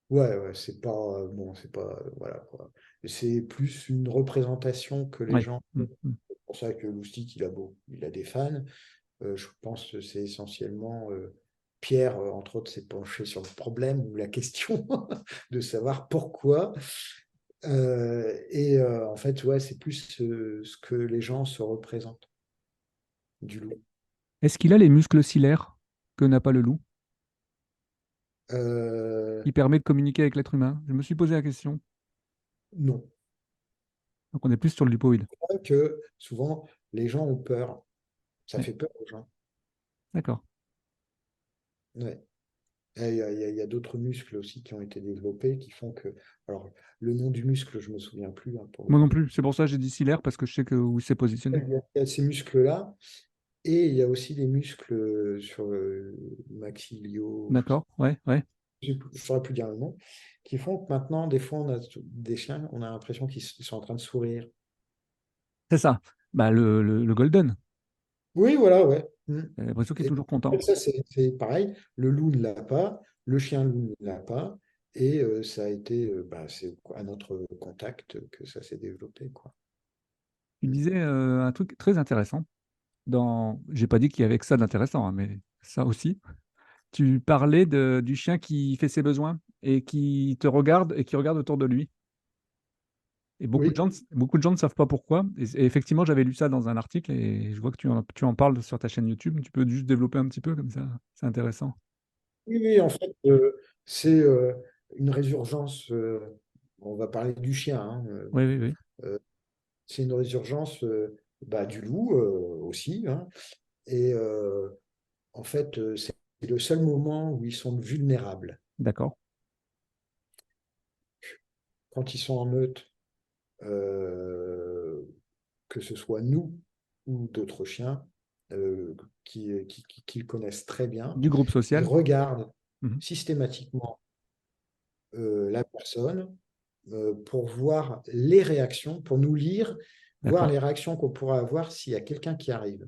Ouais, ouais, c'est pas bon, c'est pas voilà quoi. C'est plus une représentation que les Oui. gens. Mm, mm. C'est pour ça que Loustic, il a des fans. Je pense que c'est essentiellement Pierre, entre autres, s'est penché sur le problème ou la question de savoir pourquoi. En fait, ouais, c'est plus ce que les gens se représentent du loup. Est-ce qu'il a les muscles cilaires que n'a pas le loup, Euh, qui permet de communiquer avec l'être humain? Je me suis posé la question. non. Donc on est plus sur le lupoïde. C'est vrai que souvent, les gens ont peur. Ça Ouais, fait peur aux gens. d'accord. Ouais. Et il y a d'autres muscles aussi qui ont été développés qui font que. Alors, le nom du muscle, je ne me souviens plus hein, pour le Moi non coup. plus. C'est pour ça que j'ai dit cilaire, parce que je sais que où il s'est positionné. Il y a ces muscles-là, et il y a aussi des muscles sur le maxillio, je D'accord. Ouais, ouais. ne saurais plus dire le nom, qui font que maintenant, des fois, on a des chiens, on a l'impression qu'ils sont en train de sourire. C'est ça. Bah, le golden. Oui, voilà, ouais. Mm. J'ai l'impression qu'il est Et toujours en fait, content. ça, c'est pareil. Le loup ne l'a pas, le chien loup ne l'a pas, et ça a été, bah, c'est à notre contact que ça s'est développé, quoi. Tu Mm. disais un truc très intéressant. J'ai pas dit qu'il y avait que ça d'intéressant, hein, mais ça aussi. Tu parlais du chien qui fait ses besoins et qui te regarde et qui regarde autour de lui. Et Oui, beaucoup de gens ne savent pas pourquoi. Et effectivement, j'avais lu ça dans un article et je vois que tu en parles sur ta chaîne YouTube. Tu peux juste développer un petit peu comme ça. C'est intéressant. oui, oui, en fait, c'est une résurgence. On va parler du chien, hein, Oui, oui, oui. euh, c'est une résurgence bah, du loup aussi, hein. Et en fait, c'est le seul moment où ils sont vulnérables. D'accord. Quand ils sont en meute, euh, que ce soit nous ou d'autres chiens qui le connaissent très bien, Du groupe ils social. regardent Mhm. systématiquement la personne pour voir les réactions, pour nous lire, voir D'accord. les réactions qu'on pourra avoir s'il y a quelqu'un qui arrive,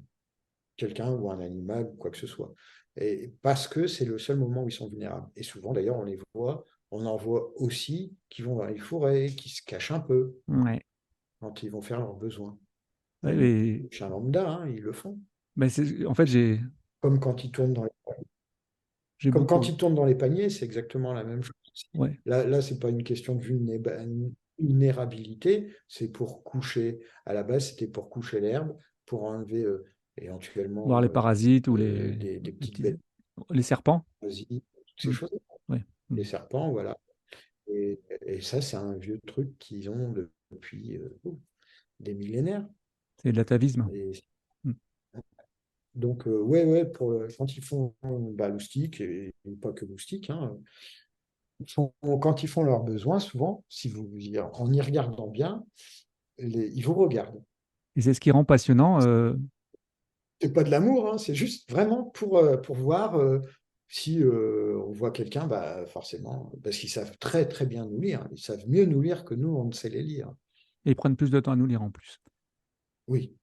quelqu'un ou un animal ou quoi que ce soit. Et parce que c'est le seul moment où ils sont vulnérables. Et souvent, d'ailleurs, on en voit aussi qui vont dans les forêts, qui se cachent un peu Ouais. quand ils vont faire leurs besoins. Ouais, Même mais, les chiens lambda, hein, ils le font. en fait, Comme quand ils tournent dans j'ai Comme quand beaucoup. ils tournent dans les paniers, c'est exactement la même chose. Ouais. Là, ce n'est pas une question de vulnérabilité, c'est pour coucher. À la base, c'était pour coucher l'herbe, pour enlever Voir éventuellement les parasites ou des les petites petits, bêtes, les serpents. parasites, toutes ces Mm. choses. Ouais. Les Mm. serpents, voilà. Et ça, c'est un vieux truc qu'ils ont depuis des millénaires. C'est de l'atavisme. Et Mm. donc, ouais, ouais, quand ils font bah, loustic, et pas que loustic, hein, quand ils font leurs besoins, souvent, si en y regardant bien, ils vous regardent. Et c'est ce qui rend passionnant. C'est pas de l'amour, hein, c'est juste vraiment pour voir si on voit quelqu'un, bah, forcément, parce qu'ils savent très très bien nous lire. Ils savent mieux nous lire que nous, on ne sait les lire. Et ils prennent plus de temps à nous lire en plus. Oui,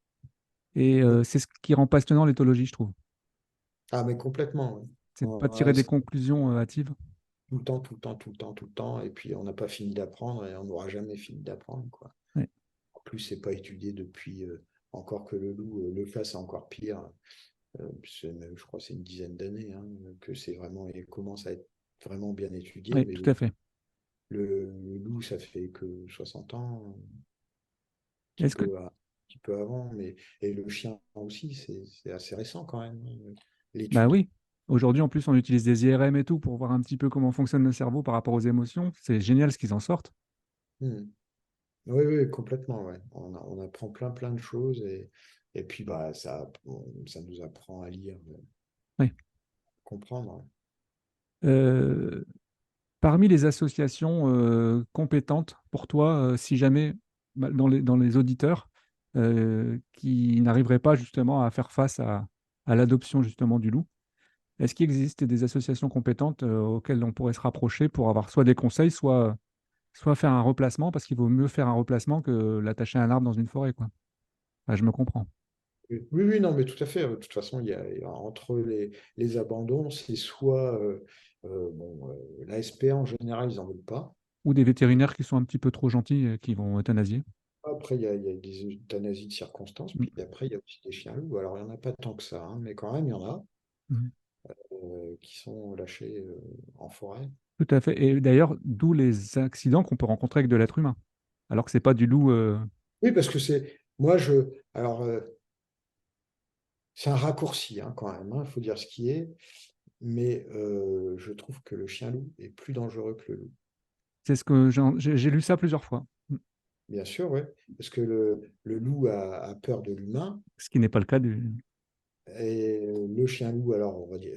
Et oui. c'est ce qui rend passionnant l'éthologie, je trouve. Ah, mais complètement. Oui. C'est de pas tirer Ouais, des c'est conclusions hâtives. tout le temps, tout le temps, tout le temps, tout le temps. Et puis, on n'a pas fini d'apprendre et on n'aura jamais fini d'apprendre, quoi. Ouais. En plus, c'est pas étudié depuis, encore que le loup le fasse, c'est encore pire. Je crois que c'est une dizaine d'années hein, que c'est vraiment, il commence à être vraiment bien étudié, Oui, mais tout à fait. le loup, ça fait que 60 ans, un petit Est-ce que peu. petit peu avant, mais et le chien aussi, c'est assez récent quand même, Bah l'étude. oui. Aujourd'hui, en plus, on utilise des IRM et tout pour voir un petit peu comment fonctionne le cerveau par rapport aux émotions. C'est génial ce qu'ils en sortent. Hmm. Oui, oui, complètement, ouais. On apprend plein de choses et puis bah ça nous apprend à lire, Oui. comprendre. Ouais. Euh, Parmi les associations compétentes pour toi, si jamais bah, dans les auditeurs qui n'arriveraient pas justement à faire face à l'adoption justement du loup, est-ce qu'il existe des associations compétentes auxquelles on pourrait se rapprocher pour avoir soit des conseils, soit faire un replacement, parce qu'il vaut mieux faire un replacement que l'attacher à un arbre dans une forêt, quoi. Enfin, je me comprends. Oui, oui, non, mais tout à fait. De toute façon, entre les abandons, c'est soit l'ASP en général, ils n'en veulent pas. Ou des vétérinaires qui sont un petit peu trop gentils et qui vont euthanasier. Après, il y a des euthanasies de circonstances, Mm. puis après, il y a aussi des chiens loups. Alors, il n'y en a pas tant que ça, hein, mais quand même, il y en a Mhm. qui sont lâchés en forêt. Tout à fait. Et d'ailleurs, d'où les accidents qu'on peut rencontrer avec de l'être humain. Alors que c'est pas du loup. Oui, parce que moi, alors, c'est un raccourci hein, quand même, il faut dire ce qui est, mais je trouve que le chien loup est plus dangereux que le loup. C'est ce que j'ai lu ça plusieurs fois. Mm. Bien sûr, oui, parce que le loup a peur de l'humain. Ce qui n'est pas le cas du. Et le chien loup, alors on va dire,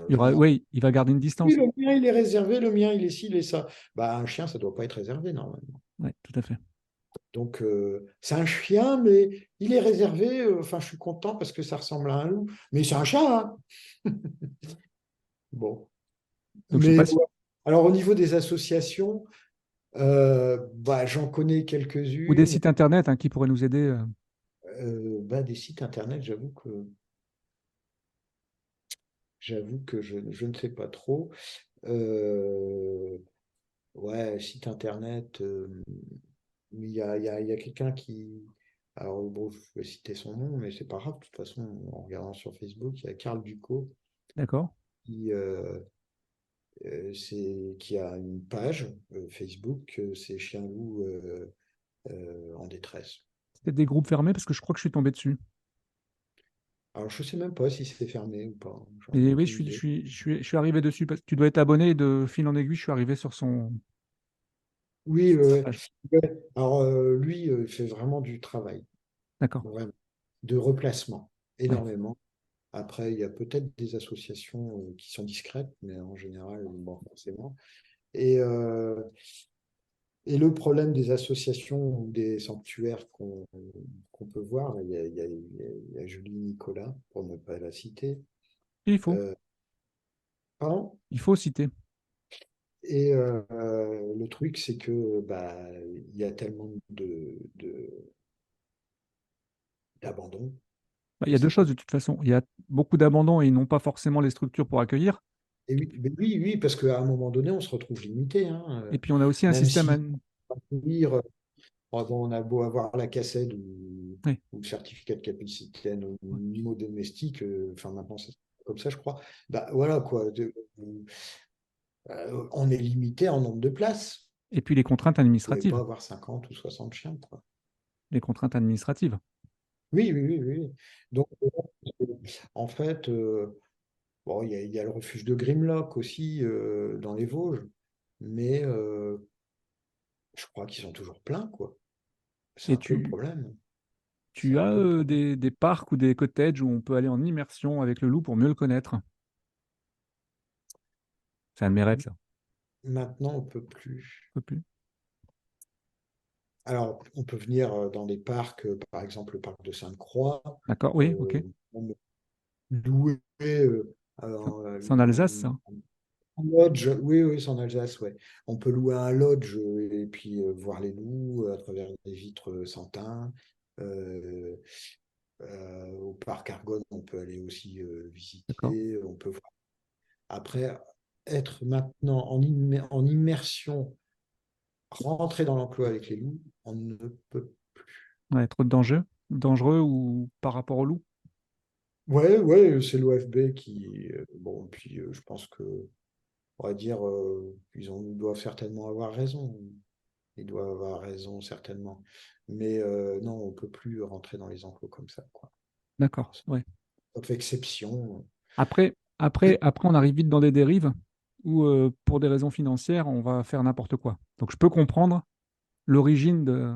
Il y aura, oui, il va garder une oui, distance. le mien il est réservé, le mien il est ci, il est ça. Bah, un chien, ça doit pas être réservé normalement. Oui, tout à fait. Donc c'est un chien, mais il est réservé. Enfin, je suis content parce que ça ressemble à un loup, mais c'est un chat. Hein. Bon, Donc, je sais mais pas si. ouais. Alors au niveau des associations, bah, j'en connais Ou des quelques-unes. sites internet hein, qui pourraient nous aider. Bah, des sites internet, j'avoue que je ne sais pas trop. Euh, Ouais, site internet. Il y a quelqu'un qui. Alors, bon, je vais citer son nom, mais c'est pas grave. De toute façon, en regardant sur Facebook, il y a Karl Ducot D'accord? qui, qui a une page Facebook, c'est Chien Loup en détresse. C'est peut-être des groupes fermés parce que je crois que je suis tombé dessus. Alors, je sais même pas si c'est fermé ou pas. J'en ai Et oui, aucune idée. je suis arrivé dessus. Tu dois être abonné et de fil en aiguille, je suis arrivé Oui, sur sa page. ouais. Alors, lui, il fait vraiment du travail, D'accord. vraiment, de replacement, Ouais. énormément. Après, il y a peut-être des associations qui sont discrètes, mais en général, bon, forcément. Et, euh, et le problème des associations ou des sanctuaires qu'on peut voir, il y a Julie Nicolas, pour ne pas la citer. Et Euh, pardon. il faut citer. Et le truc, c'est que bah, il y a tellement d'abandon Bah, il que y a deux c'est pas. choses de toute façon. Il y a beaucoup d'abandon et ils n'ont pas forcément les structures pour accueillir. Et oui, mais oui, oui, parce qu'à un moment donné, on se retrouve limité, hein, Et puis on a aussi un même système. si on a beau avoir la cassette Oui. ou le certificat de capacité au niveau domestique, enfin maintenant c'est comme ça, je crois. Bah voilà quoi, on est limité en nombre de places. Et puis les contraintes Vous ne pouvez pas administratives. avoir 50 ou 60 chiens, quoi. Les contraintes administratives. Oui, oui, oui, oui. Donc en fait, bon, il y a le refuge de Grimlock aussi dans les Vosges, mais je crois qu'ils sont toujours pleins, quoi. C'est Et un peu le problème. C'est tu un as peu le problème. des parcs ou des cottages où on peut aller en immersion avec le loup pour mieux le connaître. C'est un de mes rêves, ça. Maintenant, on peut plus. Je peux plus. Alors, on peut venir dans des parcs, par exemple le parc de Sainte-Croix, D'accord, oui, ok. on peut louer C'est en Alsace, ça. un lodge. Oui, oui, c'est en Alsace, ouais. On peut louer un lodge et puis voir les loups à travers des vitres sans teint. Euh, Au parc Argonne, on peut aller aussi D'accord. visiter. On peut voir. Après, être maintenant en immersion, rentrer dans l'emploi avec les loups, on ne peut. Ouais, trop de dangers. Dangereux ou par rapport au loup. Ouais, ouais, c'est l'OFB qui. Bon, puis je pense que, on va dire, ils doivent certainement avoir raison. il doit avoir raison certainement. Mais non, on ne peut plus rentrer dans les enclos comme ça, quoi. D'accord. Ouais. Sauf exception. Après, on arrive vite dans des dérives où, pour des raisons financières, on va faire n'importe quoi. Donc, je peux comprendre l'origine de.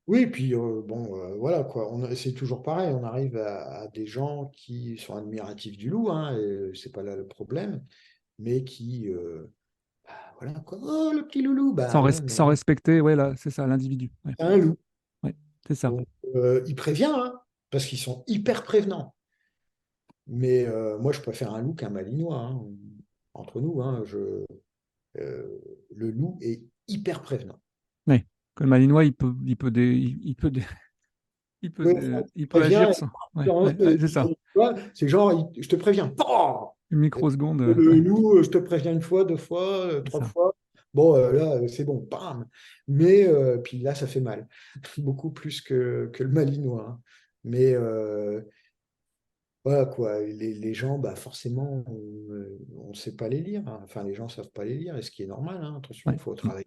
Oui, puis bon, voilà quoi. C'est toujours pareil. On arrive à des gens qui sont admiratifs du loup, hein, et c'est pas là le problème, mais qui, bah, voilà quoi. Oh, le petit loulou, bah ouais, mais Sans non, respecter, ouais, là, c'est ça, l'individu. Ouais, c'est un loup. ouais, c'est ça. Donc, il prévient, hein, parce qu'ils sont hyper prévenants. Mais moi, je préfère un loup qu'un malinois, hein. Entre nous, hein, euh, le loup est hyper prévenant. Ouais. Que le Malinois, Oui, il peut prévient, agir sans. Ouais, ouais, ouais, c'est ça. c'est genre, je te préviens, PAH. Une Et microseconde, le ouais, loup, je te préviens une fois, deux fois, c'est trois ça. fois. Bon, là, c'est bon, bam. Mais puis là, ça fait mal, beaucoup plus que le malinois, hein. Mais voilà quoi, les gens, bah forcément, on ne sait pas les lire, hein. Enfin, les gens ne savent pas les lire, et ce qui est normal, hein. Attention, il Ouais. faut travailler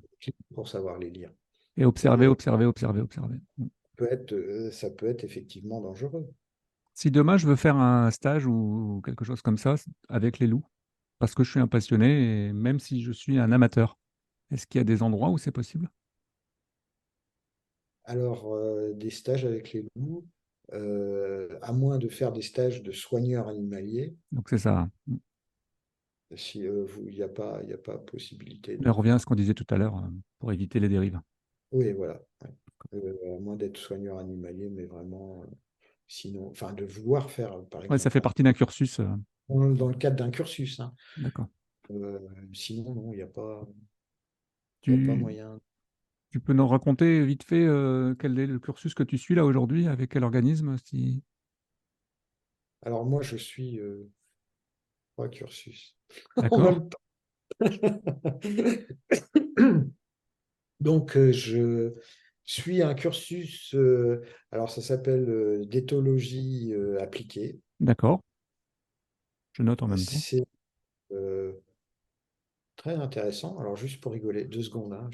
pour savoir les lire. Et observer, Et observer, observer, observer. ça peut être effectivement dangereux. Si demain je veux faire un stage ou quelque chose comme ça avec les loups, parce que je suis un passionné, et même si je suis un amateur, est-ce qu'il y a des endroits où c'est possible? Alors, des stages avec les loups, à moins de faire des stages de soigneurs animaliers, Donc c'est ça. si il n'y a pas possibilité On de. revient à ce qu'on disait tout à l'heure, pour éviter les dérives. Oui, voilà. Ouais. À moins d'être soigneur animalier, mais vraiment, sinon, enfin, de vouloir faire, par Ouais, ça fait exemple, partie d'un cursus. dans le cadre d'un cursus, hein. D'accord. Euh, Sinon, non, il y a pas Tu, moyen. tu peux nous raconter vite fait, quel est le cursus que tu suis là aujourd'hui, avec quel organisme, si. Alors, moi, je suis trois cursus en D'accord, même temps. Donc, je suis un cursus, alors ça s'appelle d'éthologie appliquée. d'accord. Je note en même temps. C'est euh, très intéressant. Alors, juste pour rigoler, 2 secondes, hein,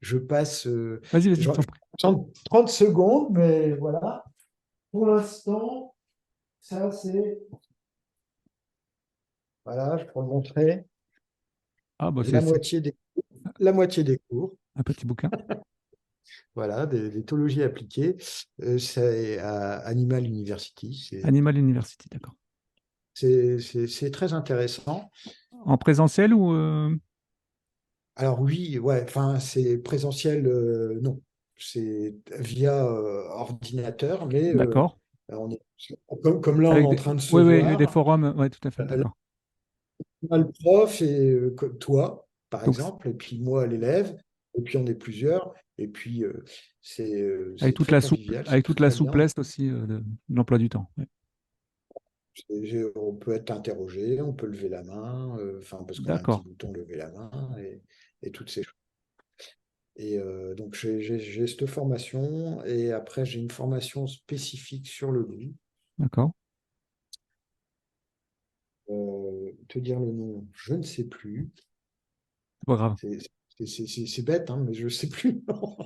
je passe Vas-y, vas-y, je genre, t'en prie. 30 secondes, mais voilà. Pour l'instant, ça c'est, voilà, je peux vous montrer Ah, bah la c'est moitié la moitié des cours. un petit bouquin. Voilà, d'éthologie appliquée. C'est à Animal University. Animal University, d'accord. C'est très intéressant. En présentiel ou Alors oui, ouais, enfin c'est présentiel, non, c'est via ordinateur, mais d'accord. on est, comme là on est Avec en des. train de se Oui, oui, des voir, forums, ouais, tout à fait, là, d'accord. on a le prof et comme toi, par Donc, exemple, et puis moi l'élève, et puis on est plusieurs, et puis avec c'est très convivial, c'est avec toute la très bien. souplesse aussi, de l'emploi du temps. Ouais. On peut être interrogé, on peut lever la main, enfin parce qu'on a un petit D'accord, bouton lever la main et toutes ces choses. Et donc, j'ai cette formation et après, j'ai une formation spécifique sur le loup. d'accord. Te dire le nom, je ne sais plus. C'est pas grave. C'est c'est bête, hein, mais je ne sais plus le nom.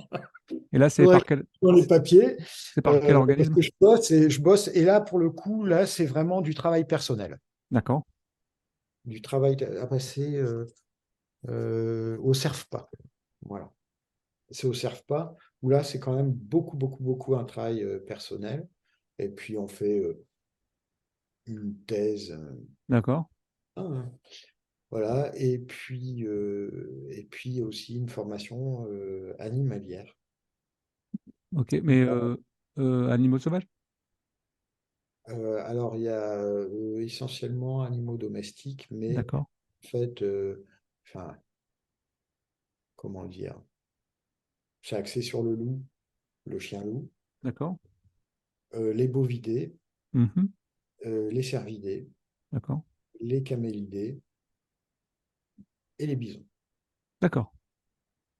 Et là, Faudrait que je dans les papiers c'est par quel parce organisme? que je bosse. Et là, pour le coup, là, c'est vraiment du travail personnel. D'accord, Du travail. Après, c'est au CERFPA. Voilà. C'est au CERFPA où là, c'est quand même beaucoup, beaucoup, beaucoup un travail personnel. Et puis, on fait une thèse. d'accord. Hein. Voilà, et puis aussi une formation animalière. Ok, mais animaux sauvages? Alors, il y a essentiellement animaux domestiques, mais D'accord, en fait, enfin, comment dire, c'est axé sur le loup, le chien-loup, d'accord. les bovidés, Mhm, les cervidés, d'accord, les camélidés et les bisons. d'accord,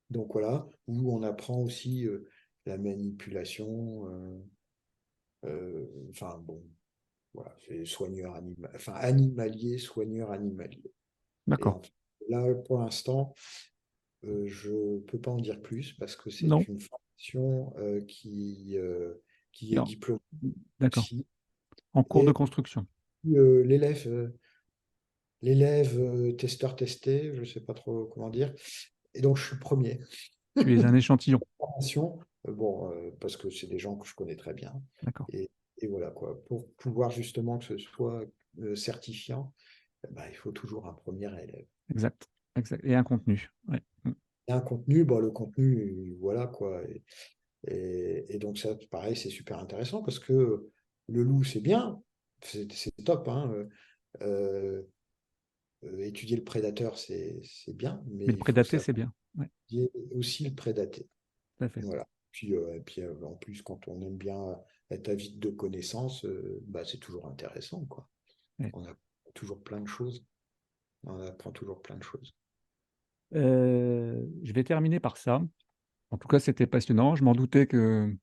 Donc voilà, où on apprend aussi la manipulation, enfin bon, voilà, c'est soigneur animal, animalier, soigneur animalier. Et d'accord. là, pour l'instant, je ne peux pas en dire plus parce que c'est Non. une formation qui est Non. diplômée D'accord. aussi. En cours de Et construction. l'élève testeur testé, je ne sais pas trop comment dire. Et donc, je suis premier. Tu es un échantillon. Formation, parce que c'est des gens que je connais très bien. D'accord. Et voilà quoi. Pour pouvoir justement que ce soit certifiant, il faut toujours un premier élève. Exact. Exact. Et un contenu. Ouais. Et un contenu, le contenu, voilà quoi. Et donc ça, pareil, c'est super intéressant parce que le loup, c'est bien, c'est top, hein. Euh, Étudier le prédateur, c'est bien, mais Mais le il faut prédaté, savoir c'est bien. Ouais, étudier aussi le prédaté. tout à fait. Voilà. Et puis, en plus, quand on aime bien être avide de connaissances, c'est toujours intéressant, quoi. Ouais. On a toujours plein de choses. On apprend toujours plein de choses. Je vais terminer par ça. En tout cas, c'était passionnant. Je m'en doutais que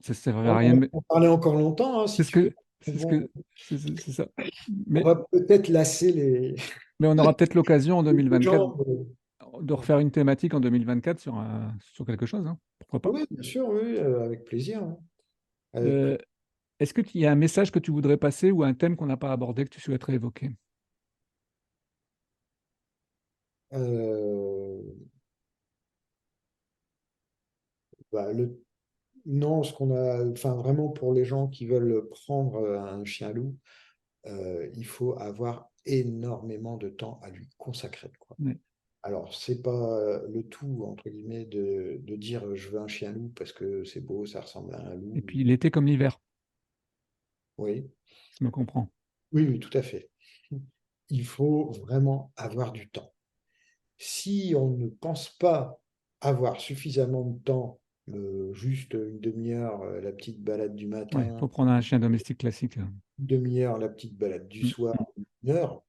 ça ne servait à On, rien. on Mais peut parler encore longtemps, hein, c'est si ce tu veux. que, c'est ce Bon, que, c'est ça. on Mais, va peut-être lasser mais on aura peut-être l'occasion en les 2024 gens. de refaire une thématique en 2024 sur quelque chose, hein. Pourquoi pas? Oui, bien sûr, oui, avec plaisir, hein. Avec Euh, plaisir. Est-ce qu'il y a un message que tu voudrais passer ou un thème qu'on n'a pas abordé que tu souhaiterais évoquer? Euh, le Non, ce qu'on a, enfin vraiment pour les gens qui veulent prendre un chien loup, il faut avoir énormément de temps à lui consacrer, quoi. Ouais. Alors, c'est pas le tout, entre guillemets, de dire je veux un chien loup parce que c'est beau, ça ressemble à un Et loup. puis l'été comme l'hiver, Oui, je me comprends. oui, oui, tout à fait. Il faut vraiment avoir du temps. Si on ne pense pas avoir suffisamment de temps, juste une demi-heure, la petite balade du Ouais, il faut matin, prendre un chien domestique classique. une demi-heure, la petite balade du Mm, soir, mm. 1 heure,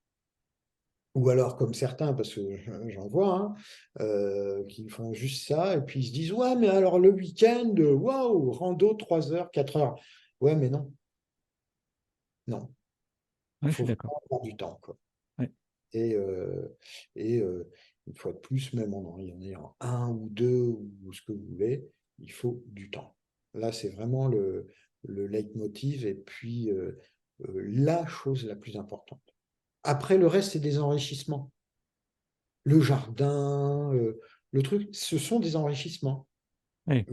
ou alors comme certains, parce que j'en vois, hein, qui font juste ça, et puis ils se disent, ouais, mais alors le week-end, waouh, rando 3 heures, 4 heures. Ouais, mais non, non, Ouais, il je suis faut d'accord. vraiment avoir du temps, quoi. Ouais. Et, euh, et une fois de plus, même il y en ait en un ou deux, ou ce que vous voulez, il faut du temps. Là, c'est vraiment le leitmotiv, et puis la chose la plus importante. Après, le reste, c'est des enrichissements. Le jardin, le truc, ce sont des enrichissements. Ouais.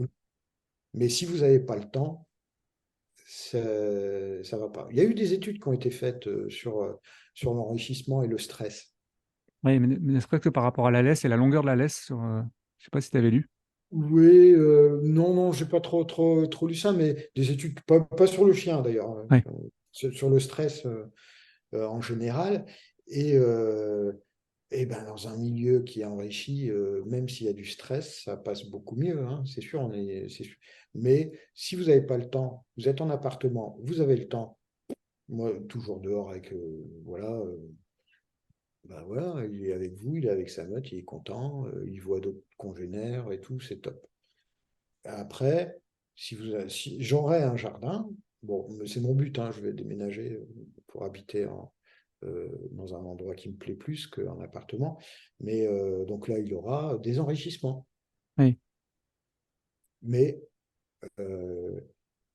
Mais si vous n'avez pas le temps, ça ne va pas. Il y a eu des études qui ont été faites sur l'enrichissement et le stress. Ouais, mais ne serait-ce que par rapport à la laisse et la longueur de la laisse je sais pas si tu avais lu. Oui, non, non, j'ai pas trop lu ça, mais des études, pas sur le chien d'ailleurs, hein, Ouais. sur le stress en général. Et, euh, Et ben, dans un milieu qui est enrichi, même s'il y a du stress, ça passe beaucoup mieux, hein, c'est sûr, c'est sûr. Mais si vous n'avez pas le temps, vous êtes en appartement, vous avez le temps, moi, toujours dehors avec, voilà, il est avec vous, il est avec sa meute, il est content, il voit d'autres congénères et tout, c'est top. Après, si j'aurais un jardin, bon, c'est mon but, hein, je vais déménager pour habiter dans un endroit qui me plaît plus qu'un appartement. Mais donc là, il aura des enrichissements. Ouais. Mais euh,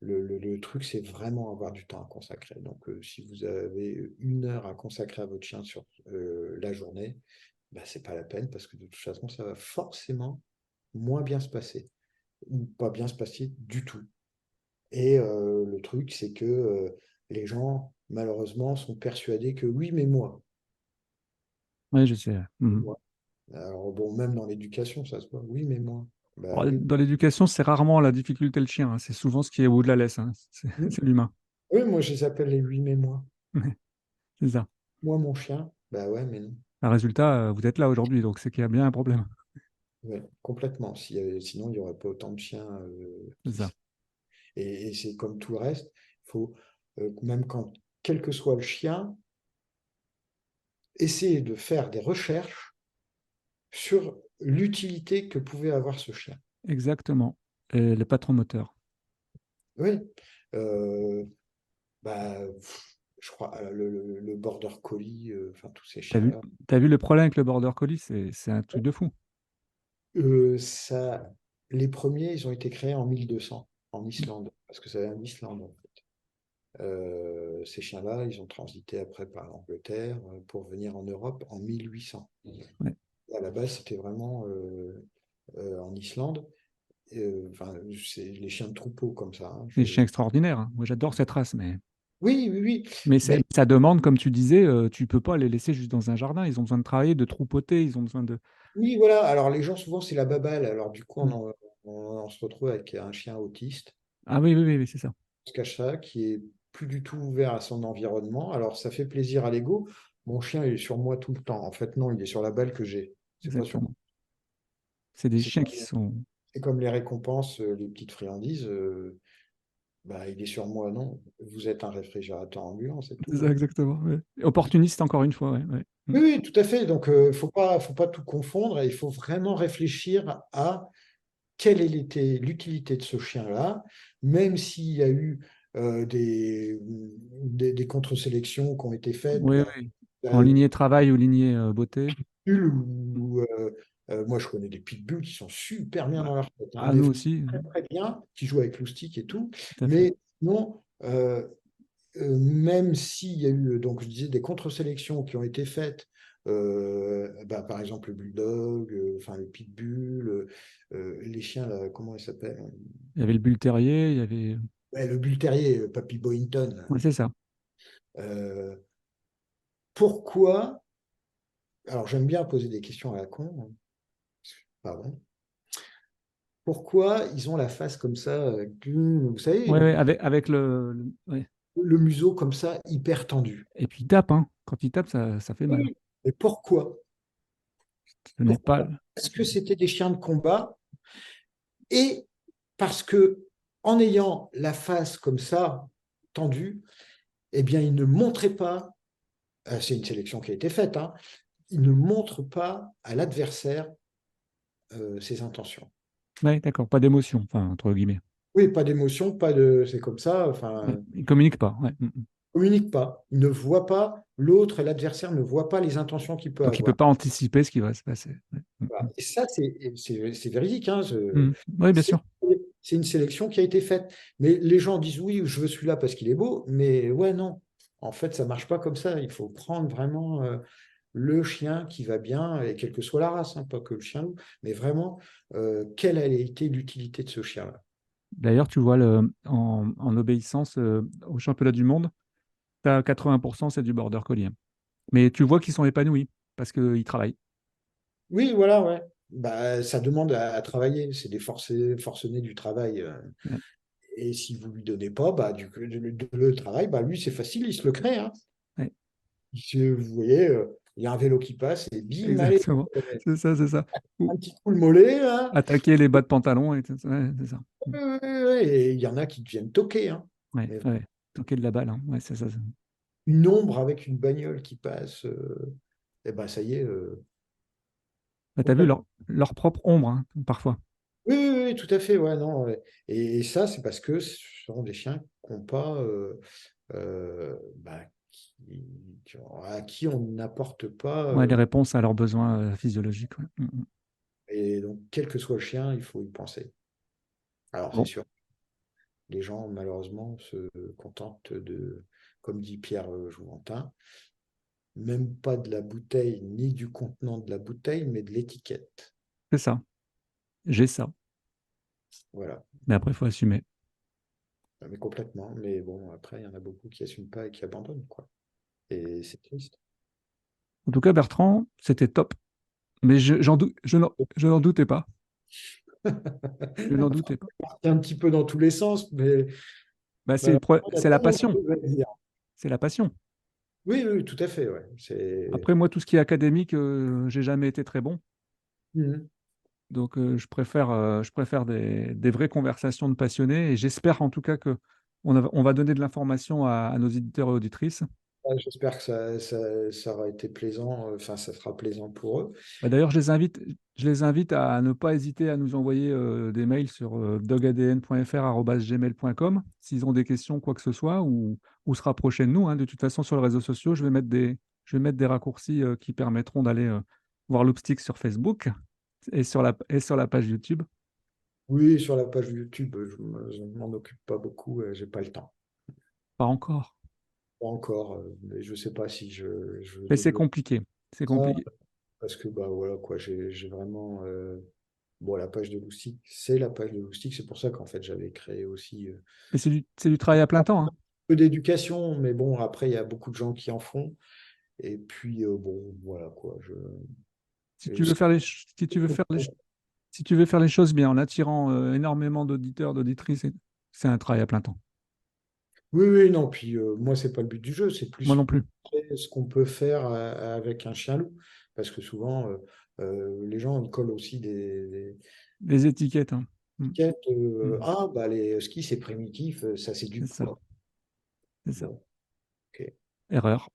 le truc, c'est vraiment avoir du temps à consacrer. Donc, si vous avez 1 heure à consacrer à votre chien sur la journée, c'est pas la peine parce que de toute façon, ça va forcément moins bien se passer ou pas bien se passer du tout. Et le truc, c'est que les gens, malheureusement, sont persuadés que oui, mais moi. Ouais, je sais. Mhm. Moi. Alors, bon, même dans l'éducation, ça se voit. Oui, mais moi. Bah Alors, oui. dans l'éducation, c'est rarement la difficulté le chien, hein. C'est souvent ce qui est au bout de la laisse, hein. C'est Oui, c'est l'humain. oui, moi, je les appelle les oui, mais moi. C'est ça. Moi, mon chien. Bah ouais, mais non. Le résultat, vous êtes là aujourd'hui, donc c'est qu'il y a bien un problème. Ouais, complètement. Sinon, il n'y aurait pas autant de chiens C'est qui. ça. Et c'est comme tout le reste. Il faut, même quand, quel que soit le chien, essayer de faire des recherches sur l'utilité que pouvait avoir ce chien. Exactement. Et le patron moteur. Oui. Euh, je crois, le border collie, enfin tous ces T'as vu, chiens-là. t'as vu le problème avec le border collie? C'est un truc de fou. Ça, les premiers, ils ont été créés en 1200 en Islande, parce que c'est en Islande, en fait. Ces chiens-là, ils ont transité après par l'Angleterre pour venir en Europe en 1800. Ouais. À la base, c'était vraiment en Islande. Enfin, c'est les chiens de troupeau comme ça, hein. Des chiens extraordinaires, hein. Moi, j'adore cette race, mais, Oui, oui, oui. mais Mais ça demande, comme tu disais, tu peux pas les laisser juste dans un jardin. Ils ont besoin de travailler, de troupeauter, ils ont besoin de. oui, voilà. Alors, les gens, souvent, c'est la babale. Alors, du coup, Mm. on se retrouve avec un chien autiste, Ah oui, oui, oui, oui, c'est ça. on se cache ça, qui est plus du tout ouvert à son environnement. Alors, ça fait plaisir à l'ego. Mon chien, il est sur moi tout le temps. En fait, non, il est sur la balle que j'ai. C'est pas sur moi. Exactement. C'est des C'est chiens qui comme, sont. c'est comme les récompenses, les petites friandises. Bah, il est sur moi, non. Vous êtes un réfrigérateur ambulant, c'est C'est tout, ça, hein. exactement. Ouais. Opportuniste, encore une fois. Ouais, ouais. Mm. Oui, oui, tout à fait. Donc, faut pas tout confondre et il faut vraiment réfléchir à quelle est l'utilité de ce chien-là, même s'il y a eu des contre-sélections qui ont été faites, Oui, bah, oui. En bah, lignée travail ou lignée beauté. pitbull Mm. moi je connais des pitbulls qui sont super bien Bah, dans leur tête, hein, à mais nous vraiment aussi, très très bien, qui jouent avec loustic et tout, tout à fait. mais non, même s'il y a eu, donc je disais, des contre-sélections qui ont été faites, bah, par exemple le bulldog, enfin le pitbull, les chiens, là, comment ils s'appellent? Il y avait le bull terrier, il y avait. Ouais, le bull terrier, Papy Boyington. Ouais, c'est ça. Euh, Pourquoi, alors j'aime bien poser des questions à la con, hein, pardon, pourquoi ils ont la face comme ça, vous Ouais, savez, ouais, avec ouais. le museau comme ça, hyper tendu? Et puis il tape, hein. Quand il tape, ça fait mal. Oui. Mais pourquoi? Ce n'est pas. Pourquoi? Parce que c'était des chiens de combat et parce que en ayant la face comme ça, tendue, eh bien, ils ne montraient pas, c'est une sélection qui a été faite, hein, ils ne montrent pas à l'adversaire ses intentions. Ouais, d'accord, pas d'émotion, enfin, entre guillemets. Oui, pas d'émotion, pas de, c'est comme ça, Ouais, enfin, il communique pas. Ouais. Mm, mm. communique pas. Il ne voit pas, l'autre et l'adversaire ne voient pas les intentions qu'il peut Donc il peut avoir. pas anticiper ce qui va se passer. Ouais. Mm, Voilà. Et ça, c'est véridique, hein, mm. Mm. Oui, bien c'est sûr. c'est une sélection qui a été faite. Mais les gens disent oui, je veux celui-là parce qu'il est beau, mais ouais, non. En fait, ça marche pas comme ça. Il faut prendre vraiment le chien qui va bien, et quelle que soit la race, hein, pas que le chien loup, mais vraiment, quelle a été l'utilité de ce chien-là. D'ailleurs, tu vois, en obéissance au championnat du monde, tu as 80%, c'est du border collie, hein. Mais tu vois qu'ils sont épanouis parce qu'ils travaillent. Oui, voilà, ouais. Bah, ça demande à travailler. C'est des forcenés du travail. Ouais. Et si vous lui donnez pas, bah, le travail, bah, lui, c'est facile, il se le crée, hein. Ouais. Vous voyez, il y a un vélo qui passe et bim, allez, Exactement. C'est ça, c'est ça. un Ou petit coup le mollet, là. attaquer les bas de pantalon, et tout ça. Ouais, c'est ça. Mm. Oui, oui, oui, oui. Et il y en a qui deviennent toqués, hein. Ouais, Mais ouais. Toquer de la balle, hein. Ouais, c'est ça. une ombre avec une bagnole qui passe, et ben ça y est, Bah, tu as vu complètement. leur propre ombre, hein, parfois. Oui, oui, oui, tout à fait, ouais, non. Ouais. Et ça, c'est parce que ce sont des chiens qui n'ont pas, bah, à qui on n'apporte pas. Ouais, les réponses à leurs besoins physiologiques. Ouais. Mm, mm. Et donc, quel que soit le chien, il faut y penser. Alors, c'est Bon, sûr, les gens, malheureusement, se contentent de, comme dit Pierre Jouventin, même pas de la bouteille ni du contenant de la bouteille, mais de l'étiquette. c'est ça. J'ai ça. Voilà. Mais après, il faut assumer. Mais complètement. Mais bon, après, il y en a beaucoup qui n'assument pas et qui abandonnent, quoi. Et c'est triste. En tout cas, Bertrand, c'était top. Mais je n'en doutais pas. Je n'en doutais pas. C'est un petit peu dans tous les sens, mais Bah, malheureusement, il y a c'est la tellement de passion. choses à dire. C'est la passion. Oui, oui, tout à fait, ouais. C'est... Après, moi, tout ce qui est académique, j'ai jamais été très bon. Mhm. Donc, je préfère des vraies conversations de passionnés. Et j'espère en tout cas que on va donner de l'information à nos éditeurs et auditrices. Ouais, j'espère que ça aura été plaisant, enfin, ça sera plaisant pour eux. Bah, d'ailleurs, je les invite à ne pas hésiter à nous envoyer des mails sur dogadn.fr@gmail.com s'ils ont des questions, quoi que ce soit, ou se rapprocher de nous, hein. De toute façon, sur les réseaux sociaux, je vais mettre des raccourcis qui permettront d'aller voir l'Oopstick sur Facebook. et sur la page YouTube. Oui, sur la page YouTube, je ne m'en occupe pas beaucoup, j'ai pas le temps. Pas encore. Pas encore, mais je sais pas si je veux Mais c'est développer compliqué. C'est ça, compliqué. parce que bah voilà quoi, j'ai vraiment bon la page de Loustic, c'est la page de Loustic, c'est pour ça qu'en fait j'avais créé aussi Mais c'est du travail à plein un temps, hein. peu d'éducation, mais bon après il y a beaucoup de gens qui en font, et puis bon voilà quoi, Si et tu veux faire si tu veux faire si tu veux faire les choses bien en attirant énormément d'auditeurs, d'auditrices, c'est un travail à plein temps. oui oui non puis moi c'est pas le but du jeu, c'est Moi plus non plus. montrer ce qu'on peut faire avec un chien loup, parce que souvent les gens ils collent aussi Les étiquettes, hein. Mm. étiquettes, Mm. ah bah les skis c'est primitif, ça C'est s'éduque ça. quoi. C'est ça. Bon, ok, Erreur.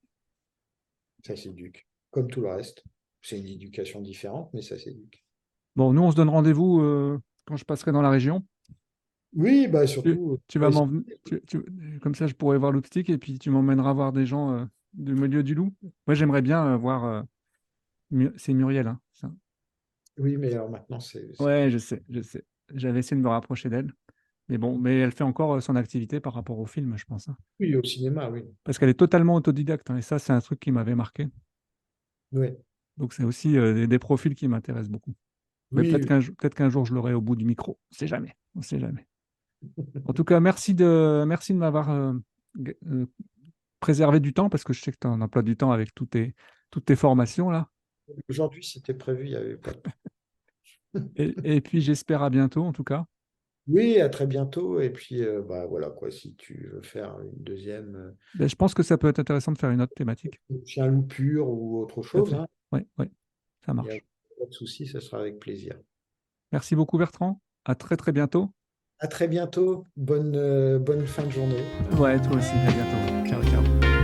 ça s'éduque. Comme tout le reste. C'est une éducation différente, mais ça s'éduque. Bon, nous, on se donne rendez-vous quand je passerai dans la région. Oui, bah Tu, surtout, tu vas comme ça, je pourrai voir l'Outstic et puis tu m'emmèneras voir des gens du milieu du loup. Moi, j'aimerais bien voir. C'est Muriel, hein, ça. oui, mais alors maintenant, c'est Ouais, plus. je sais, je sais. J'avais essayé de me rapprocher d'elle. Mais bon, mais elle fait encore son activité par rapport au film, je pense, hein. Oui, au cinéma, oui. Parce qu'elle est totalement autodidacte, hein, et ça, c'est un truc qui m'avait marqué. Oui, Donc, c'est aussi des profils qui m'intéressent beaucoup. Mais oui, peut-être qu'un jour, je l'aurai au bout du micro. On sait jamais. On sait jamais. En tout cas, merci de m'avoir préservé du temps parce que je sais que tu as un emploi du temps avec toutes tes formations là. aujourd'hui, c'était prévu, il n'y avait pas de. Et puis, j'espère à bientôt en tout cas. Oui, à très bientôt. Et puis, bah voilà, quoi, si tu veux faire une deuxième Ben, je pense que ça peut être intéressant de faire une autre thématique. chien loup pur ou autre Tout à chose, fait. hein, Oui, oui, ça il n'y a marche. pas de souci, ce sera avec plaisir. Merci beaucoup, Bertrand. À très, très bientôt. À très bientôt. Bonne fin de journée. Ouais, toi aussi. À bientôt. Ciao, ciao.